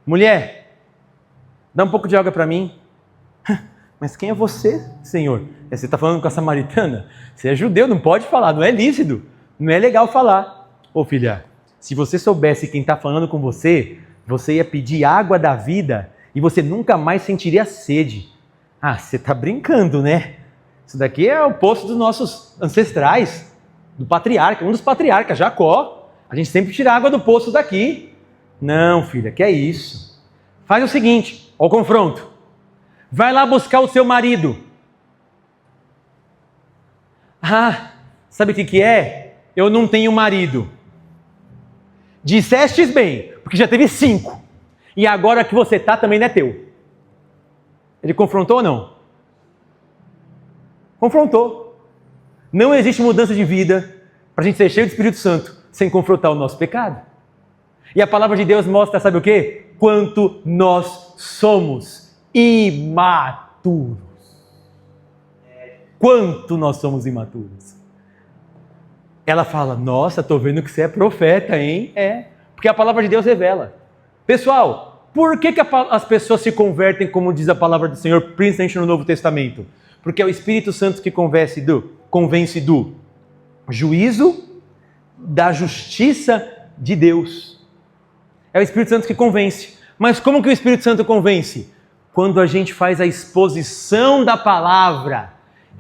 mulher, dá um pouco de água para mim. Mas quem é você, Senhor? Você está falando com a samaritana? Você é judeu, não pode falar, não é lícito, não é legal falar. Ô filha, se você soubesse quem está falando com você, você ia pedir água da vida e você nunca mais sentiria sede. Ah, você está brincando, né? Isso daqui é o poço dos nossos ancestrais, do patriarca, um dos patriarcas, Jacó. A gente sempre tira água do poço daqui. Não, filha, que é isso? Faz o seguinte, ó o confronto. Vai lá buscar o seu marido. Ah, sabe o que é? Eu não tenho marido. Dissestes bem, porque já teve 5. E agora que você está também não é teu. Ele confrontou ou não? Confrontou. Não existe mudança de vida para a gente ser cheio do Espírito Santo sem confrontar o nosso pecado. E a palavra de Deus mostra, sabe o quê? Quanto nós somos imaturos. Quanto nós somos imaturos. Ela fala, nossa, estou vendo que você é profeta, hein? É, porque a palavra de Deus revela. Pessoal, por que as pessoas se convertem, como diz a palavra do Senhor, principalmente no Novo Testamento? Porque é o Espírito Santo que convence do juízo, da justiça de Deus. É o Espírito Santo que convence. Mas como que o Espírito Santo convence? Quando a gente faz a exposição da palavra,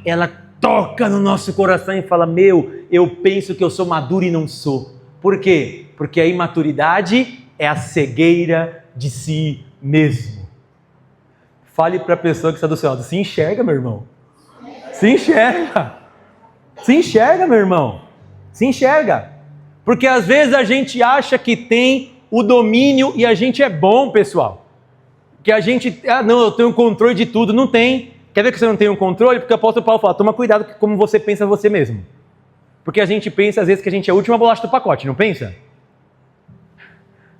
ela toca no nosso coração e fala, eu penso que eu sou maduro e não sou. Por quê? Porque a imaturidade é a cegueira de si mesmo. Fale para a pessoa que está do seu lado, se enxerga, meu irmão. Se enxerga. Se enxerga, meu irmão. Se enxerga. Porque às vezes a gente acha que tem o domínio e a gente é bom, pessoal. Que a gente, não, eu tenho controle de tudo. Não tem. Quer ver que você não tem um controle? Porque o apóstolo Paulo fala, toma cuidado com como você pensa você mesmo. Porque a gente pensa às vezes que a gente é a última bolacha do pacote, não pensa?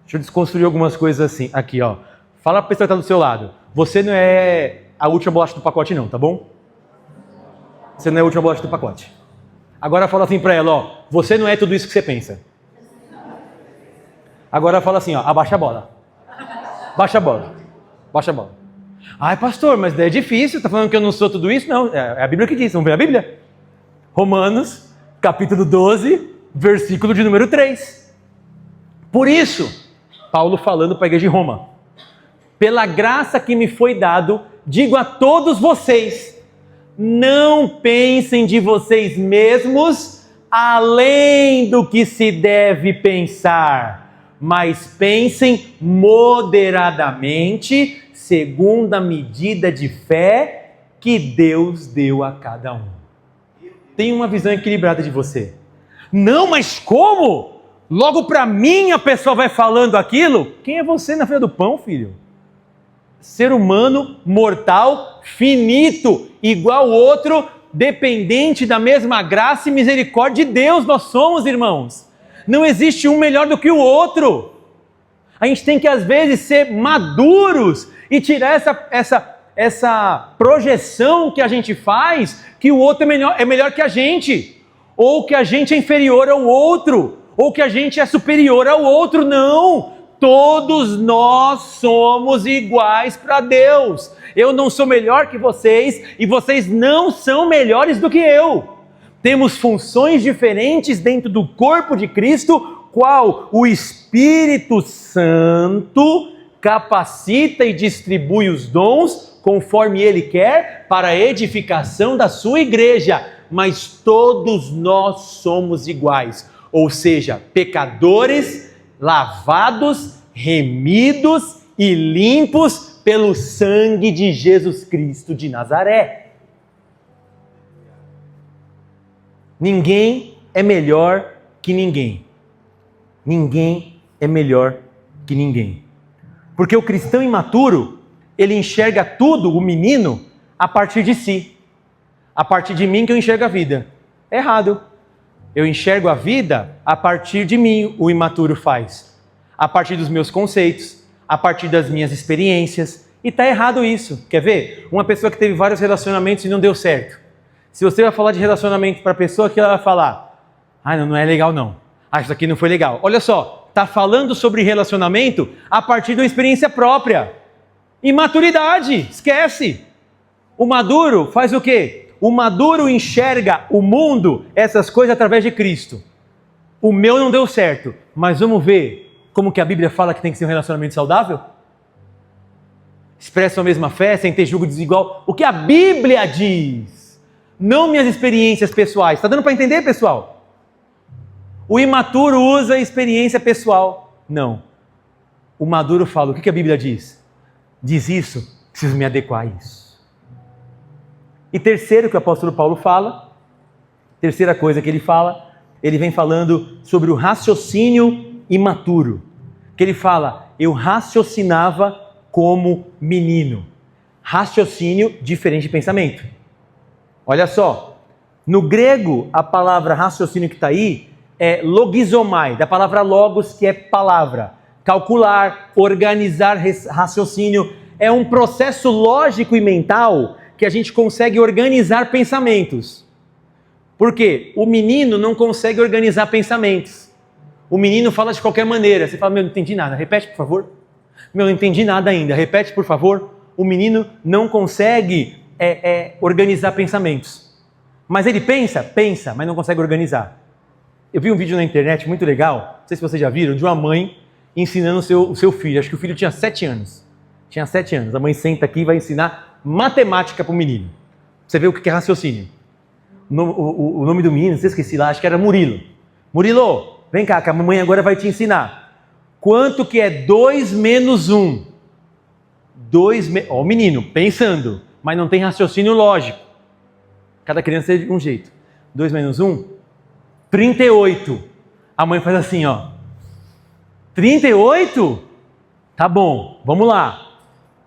Deixa eu desconstruir algumas coisas assim. Aqui, ó. Fala para a pessoa que está do seu lado. Você não é a última bolacha do pacote não, tá bom? Você não é a última bolacha do pacote. Agora fala assim para ela, ó. Você não é tudo isso que você pensa. Agora fala assim, ó. Abaixa a bola. Baixa a bola. Baixa a bola. Ai, pastor, mas é difícil. Tá falando que eu não sou tudo isso? Não, é a Bíblia que diz. Vamos ver a Bíblia? Romanos, capítulo 12, versículo de número 3. Por isso, Paulo falando para a igreja de Roma. Pela graça que me foi dado, digo a todos vocês, não pensem de vocês mesmos além do que se deve pensar, mas pensem moderadamente, segundo a medida de fé que Deus deu a cada um. Tenha uma visão equilibrada de você. Não, mas como? Logo para mim a pessoa vai falando aquilo? Quem é você na fila do pão, filho? Ser humano, mortal, finito, igual ao outro, dependente da mesma graça e misericórdia de Deus nós somos, irmãos. Não existe um melhor do que o outro. A gente tem que às vezes ser maduros e tirar essa projeção que a gente faz que o outro é melhor que a gente, ou que a gente é inferior ao outro, ou que a gente é superior ao outro. Não! Todos nós somos iguais para Deus. Eu não sou melhor que vocês e vocês não são melhores do que eu. Temos funções diferentes dentro do corpo de Cristo, qual o Espírito Santo capacita e distribui os dons conforme Ele quer para a edificação da sua igreja. Mas todos nós somos iguais, ou seja, pecadores, lavados, remidos e limpos pelo sangue de Jesus Cristo de Nazaré. Ninguém é melhor que ninguém. Ninguém é melhor que ninguém. Porque o cristão imaturo, ele enxerga tudo, o menino, a partir de si. A partir de mim que eu enxergo a vida. É errado. Eu enxergo a vida a partir de mim, o imaturo faz. A partir dos meus conceitos, a partir das minhas experiências. E está errado isso. Quer ver? Uma pessoa que teve vários relacionamentos e não deu certo. Se você vai falar de relacionamento para a pessoa, que ela vai falar: ah, não é legal não. Ah, isso aqui não foi legal. Olha só, está falando sobre relacionamento a partir de uma experiência própria. Imaturidade, esquece. O maduro faz o quê? O maduro enxerga o mundo, essas coisas, através de Cristo. O meu não deu certo, mas vamos ver como que a Bíblia fala que tem que ser um relacionamento saudável? Expressam a mesma fé, sem ter julgo desigual. O que a Bíblia diz, não minhas experiências pessoais. Está dando para entender, pessoal? O imaturo usa a experiência pessoal. Não. O maduro fala, o que a Bíblia diz? Diz isso, preciso me adequar a isso. E terceiro que o apóstolo Paulo fala, terceira coisa que ele fala, ele vem falando sobre o raciocínio imaturo. Que ele fala, eu raciocinava como menino. Raciocínio diferente de pensamento. Olha só, no grego a palavra raciocínio que está aí é logizomai, da palavra logos, que é palavra. Calcular, organizar raciocínio, é um processo lógico e mental que a gente consegue organizar pensamentos. Por quê? O menino não consegue organizar pensamentos. O menino fala de qualquer maneira. Você fala, meu, não entendi nada. Repete, por favor. Meu, não entendi nada ainda. Repete, por favor. O menino não consegue organizar pensamentos. Mas ele pensa, mas não consegue organizar. Eu vi um vídeo na internet muito legal, não sei se vocês já viram, de uma mãe ensinando o seu filho. Acho que o filho tinha 7 anos. Tinha 7 anos. A mãe senta aqui e vai ensinar matemática para o menino. Você vê o que é raciocínio. O nome do menino, não sei se esqueci lá, acho que era Murilo. Murilo, vem cá, que a mamãe agora vai te ensinar. Quanto que é 2 menos 1? O menino, pensando, mas não tem raciocínio lógico. Cada criança é de um jeito. 2 menos 1? 38. A mãe faz assim, ó. 38? Tá bom, vamos lá.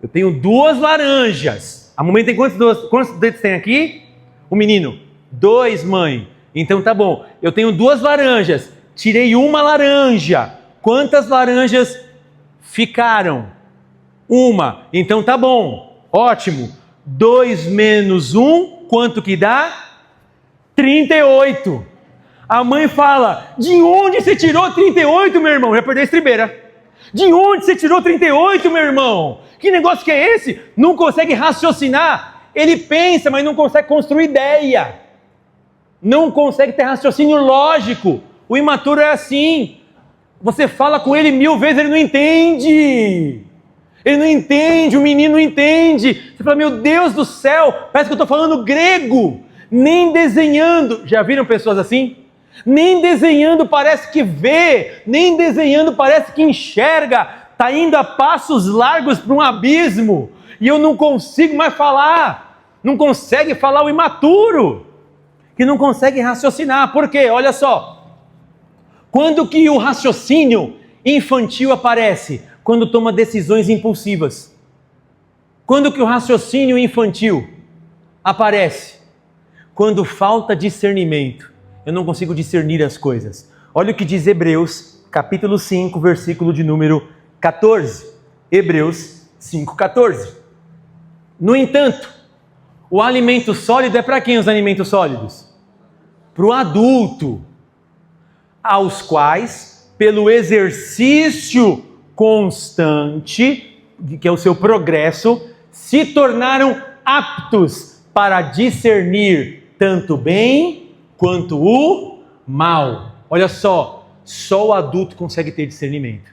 Eu tenho 2 laranjas. A mamãe tem quantos dedos tem aqui? O menino. 2, mãe. Então tá bom. Eu tenho 2 laranjas. Tirei uma laranja. Quantas laranjas ficaram? 1. Então tá bom. Ótimo. 2 menos 1, quanto que dá? 38. A mãe fala, de onde você tirou 38, meu irmão? Já perdeu a estribeira. De onde você tirou 38, meu irmão? Que negócio que é esse? Não consegue raciocinar. Ele pensa, mas não consegue construir ideia. Não consegue ter raciocínio lógico. O imaturo é assim. Você fala com ele 1000 vezes, ele não entende. Ele não entende, o menino não entende. Você fala, meu Deus do céu, parece que eu estou falando grego. Nem desenhando. Já viram pessoas assim? Nem desenhando parece que vê, nem desenhando parece que enxerga. Está indo a passos largos para um abismo. E eu não consigo mais falar. Não consegue falar o imaturo. Que não consegue raciocinar. Por quê? Olha só. Quando que o raciocínio infantil aparece? Quando toma decisões impulsivas. Quando que o raciocínio infantil aparece? Quando falta discernimento. Eu não consigo discernir as coisas. Olha o que diz Hebreus, capítulo 5, versículo de número 14. Hebreus 5, 14. No entanto, o alimento sólido é para quem os alimentos sólidos? Para o adulto, aos quais, pelo exercício constante, que é o seu progresso, se tornaram aptos para discernir tanto o bem quanto o mal. Olha só o adulto consegue ter discernimento.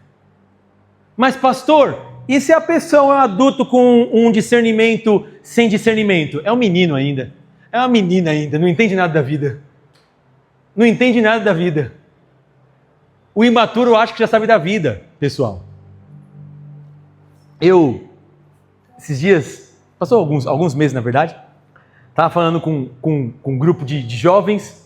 Mas pastor, e se a pessoa é um adulto com um discernimento sem discernimento? É um menino ainda, é uma menina ainda, não entende nada da vida. Não entende nada da vida. O imaturo acha que já sabe da vida, pessoal. Esses dias, passou alguns meses na verdade, estava falando com um grupo de jovens,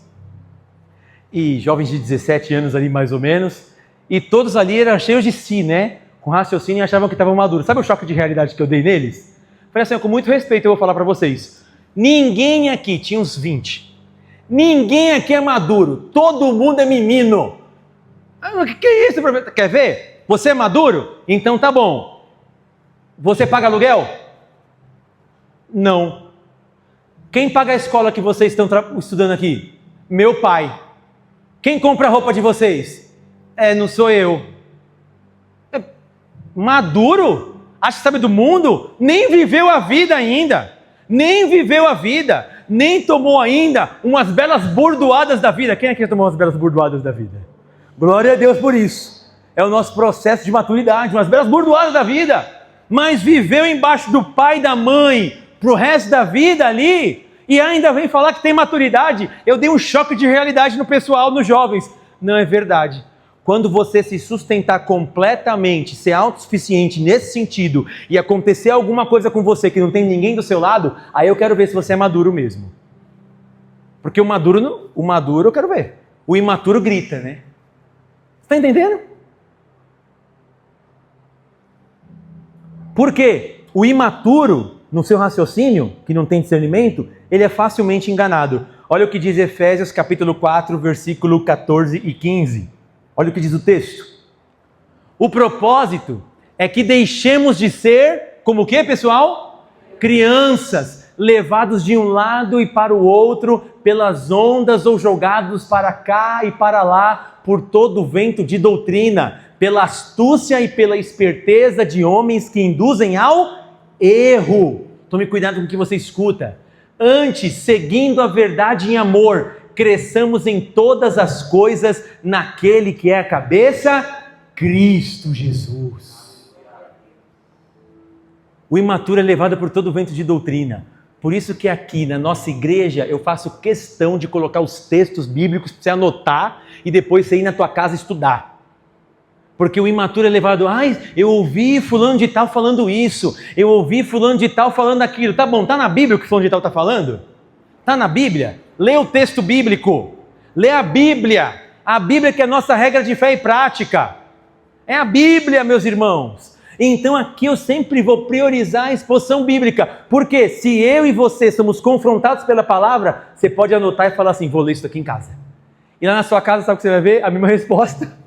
e jovens de 17 anos ali mais ou menos, e todos ali eram cheios de si, né? Com raciocínio e achavam que estavam maduros. Sabe o choque de realidade que eu dei neles? Falei assim, com muito respeito eu vou falar para vocês. Ninguém aqui, tinha uns 20, ninguém aqui é maduro, todo mundo é menino. O que é isso? Quer ver? Você é maduro? Então tá bom. Você paga aluguel? Não. Quem paga a escola que vocês estão estudando aqui? Meu pai. Quem compra a roupa de vocês? Não sou eu. Maduro? Acha que sabe do mundo? Nem viveu a vida ainda. Nem viveu a vida. Nem tomou ainda umas belas bordoadas da vida. Quem aqui já tomou umas belas bordoadas da vida? Glória a Deus por isso. É o nosso processo de maturidade, umas belas bordoadas da vida. Mas viveu embaixo do pai e da mãe pro resto da vida ali. E ainda vem falar que tem maturidade. Eu dei um choque de realidade no pessoal, nos jovens. Não é verdade. Quando você se sustentar completamente, ser autossuficiente nesse sentido, e acontecer alguma coisa com você que não tem ninguém do seu lado, aí eu quero ver se você é maduro mesmo. Porque o maduro eu quero ver. O imaturo grita, né? Você está entendendo? Por quê? O imaturo, no seu raciocínio, que não tem discernimento, ele é facilmente enganado. Olha o que diz Efésios capítulo 4, versículo 14 e 15. Olha o que diz o texto. O propósito é que deixemos de ser, como o que, pessoal? Crianças, levados de um lado e para o outro, pelas ondas ou jogados para cá e para lá, por todo o vento de doutrina, pela astúcia e pela esperteza de homens que induzem ao erro. Tome cuidado com o que você escuta. Antes, seguindo a verdade em amor, cresçamos em todas as coisas naquele que é a cabeça, Cristo Jesus. O imaturo é levado por todo o vento de doutrina. Por isso que aqui na nossa igreja eu faço questão de colocar os textos bíblicos para você anotar e depois você ir na tua casa estudar. Porque o imaturo é levado, eu ouvi fulano de tal falando isso, eu ouvi fulano de tal falando aquilo. Tá bom, tá na Bíblia o que fulano de tal está falando? Tá na Bíblia? Lê o texto bíblico, lê a Bíblia que é a nossa regra de fé e prática. É a Bíblia, meus irmãos. Então aqui eu sempre vou priorizar a exposição bíblica, porque se eu e você somos confrontados pela palavra, você pode anotar e falar assim, vou ler isso aqui em casa. E lá na sua casa, sabe o que você vai ver? A mesma resposta.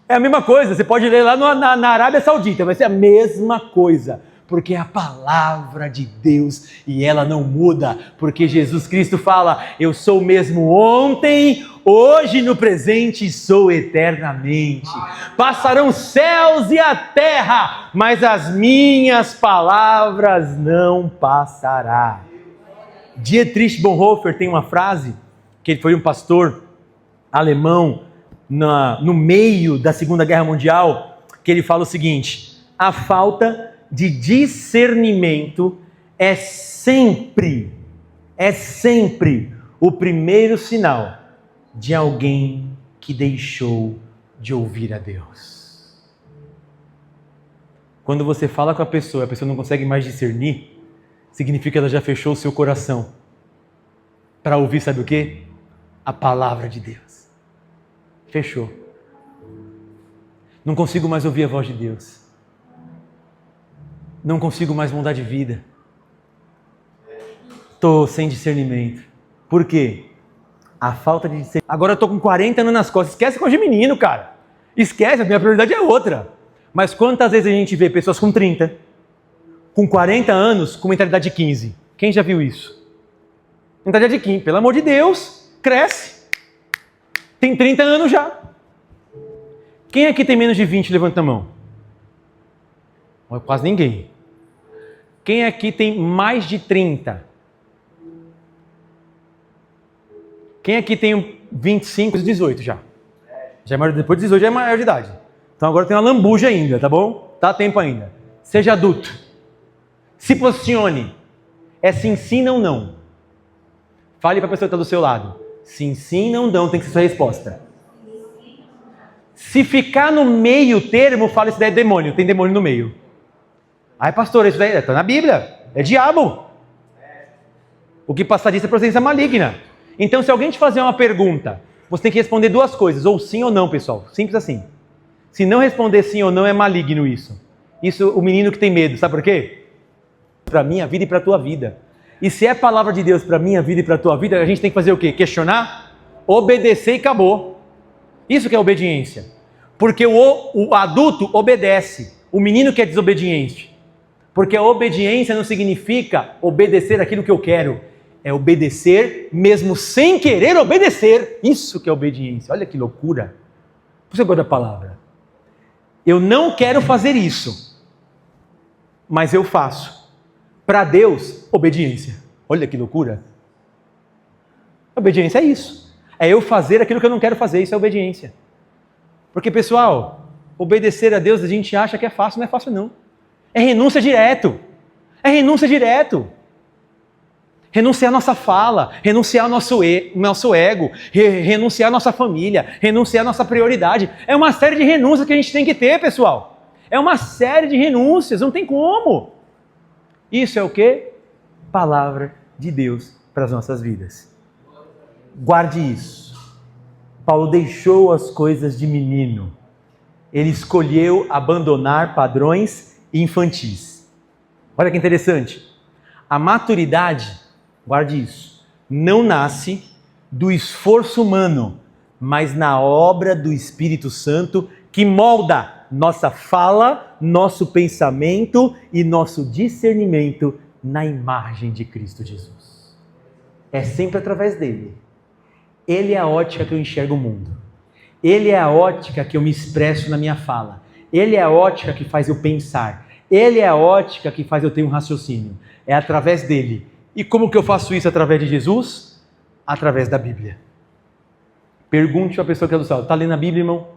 É a mesma coisa, você pode ler lá na Arábia Saudita, vai ser a mesma coisa, porque é a palavra de Deus e ela não muda, porque Jesus Cristo fala, eu sou o mesmo ontem, hoje, no presente, sou eternamente. Passarão os céus e a terra, mas as minhas palavras não passarão. Dietrich Bonhoeffer tem uma frase, que ele foi um pastor alemão, no meio da Segunda Guerra Mundial, que ele fala o seguinte, a falta de discernimento é sempre o primeiro sinal de alguém que deixou de ouvir a Deus. Quando você fala com a pessoa não consegue mais discernir, significa que ela já fechou o seu coração para ouvir, sabe o quê? A palavra de Deus. Fechou. Não consigo mais ouvir a voz de Deus. Não consigo mais mudar de vida. Estou sem discernimento. Por quê? A falta de discernimento. Agora eu estou com 40 anos nas costas. Esquece coisa de menino, cara. Esquece, a minha prioridade é outra. Mas quantas vezes a gente vê pessoas com 30, com 40 anos, com mentalidade de 15? Quem já viu isso? Mentalidade de 15. Pelo amor de Deus, cresce. Tem 30 anos já. Quem aqui tem menos de 20? Levanta a mão. Quase ninguém. Quem aqui tem mais de 30? Quem aqui tem 25 e 18 já? Já é maior, depois de 18 já é maior de idade. Então agora tem uma lambuja ainda, tá bom? Tá tempo ainda. Seja adulto. Se posicione. É sim, sim, não, não. Fale para a pessoa que está do seu lado. Sim, sim, não, não. Tem que ser sua resposta. Se ficar no meio termo, fala isso daí é demônio. Tem demônio no meio. Ai, pastor, isso daí está na Bíblia. É diabo. O que passa disso é presença maligna. Então, se alguém te fazer uma pergunta, você tem que responder duas coisas. Ou sim ou não, pessoal. Simples assim. Se não responder sim ou não, é maligno isso. Isso, o menino que tem medo. Sabe por quê? Para a minha vida e para a tua vida. E se é palavra de Deus para a minha vida e para a tua vida, a gente tem que fazer o quê? Questionar, obedecer e acabou. Isso que é obediência. Porque o adulto obedece. O menino que é desobediente. Porque a obediência não significa obedecer aquilo que eu quero. É obedecer mesmo sem querer obedecer. Isso que é obediência. Olha que loucura. Você gosta da palavra? Eu não quero fazer isso, mas eu faço. Para Deus, obediência. Olha que loucura. Obediência é isso. É eu fazer aquilo que eu não quero fazer. Isso é obediência. Porque, pessoal, obedecer a Deus a gente acha que é fácil. Não é fácil, não. É renúncia direto. É renúncia direto. Renunciar a nossa fala, renunciar ao nosso ego, renunciar a nossa família, renunciar a nossa prioridade. É uma série de renúncias que a gente tem que ter, pessoal. É uma série de renúncias, não tem como. Isso é o quê? Palavra de Deus para as nossas vidas. Guarde isso. Paulo deixou as coisas de menino. Ele escolheu abandonar padrões infantis. Olha que interessante. A maturidade, guarde isso, não nasce do esforço humano, mas na obra do Espírito Santo que molda nossa fala, nosso pensamento e nosso discernimento na imagem de Cristo Jesus. É sempre através dele. Ele é a ótica que eu enxergo o mundo. Ele é a ótica que eu me expresso na minha fala. Ele é a ótica que faz eu pensar. Ele é a ótica que faz eu ter um raciocínio. É através dele. E como que eu faço isso através de Jesus? Através da Bíblia. Pergunte para a pessoa que é do céu. Está lendo a Bíblia, irmão?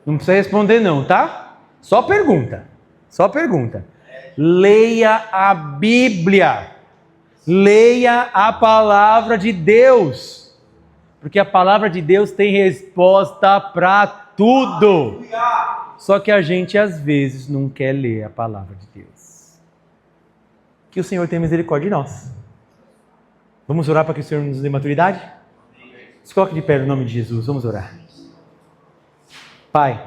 Não precisa responder não, tá? Só pergunta. Só pergunta. Leia a Bíblia. Leia a palavra de Deus. Porque a palavra de Deus tem resposta para tudo. Só que a gente às vezes não quer ler a palavra de Deus. Que o Senhor tenha misericórdia de nós. Vamos orar para que o Senhor nos dê maturidade? Se coloque de pé no nome de Jesus, vamos orar. Pai,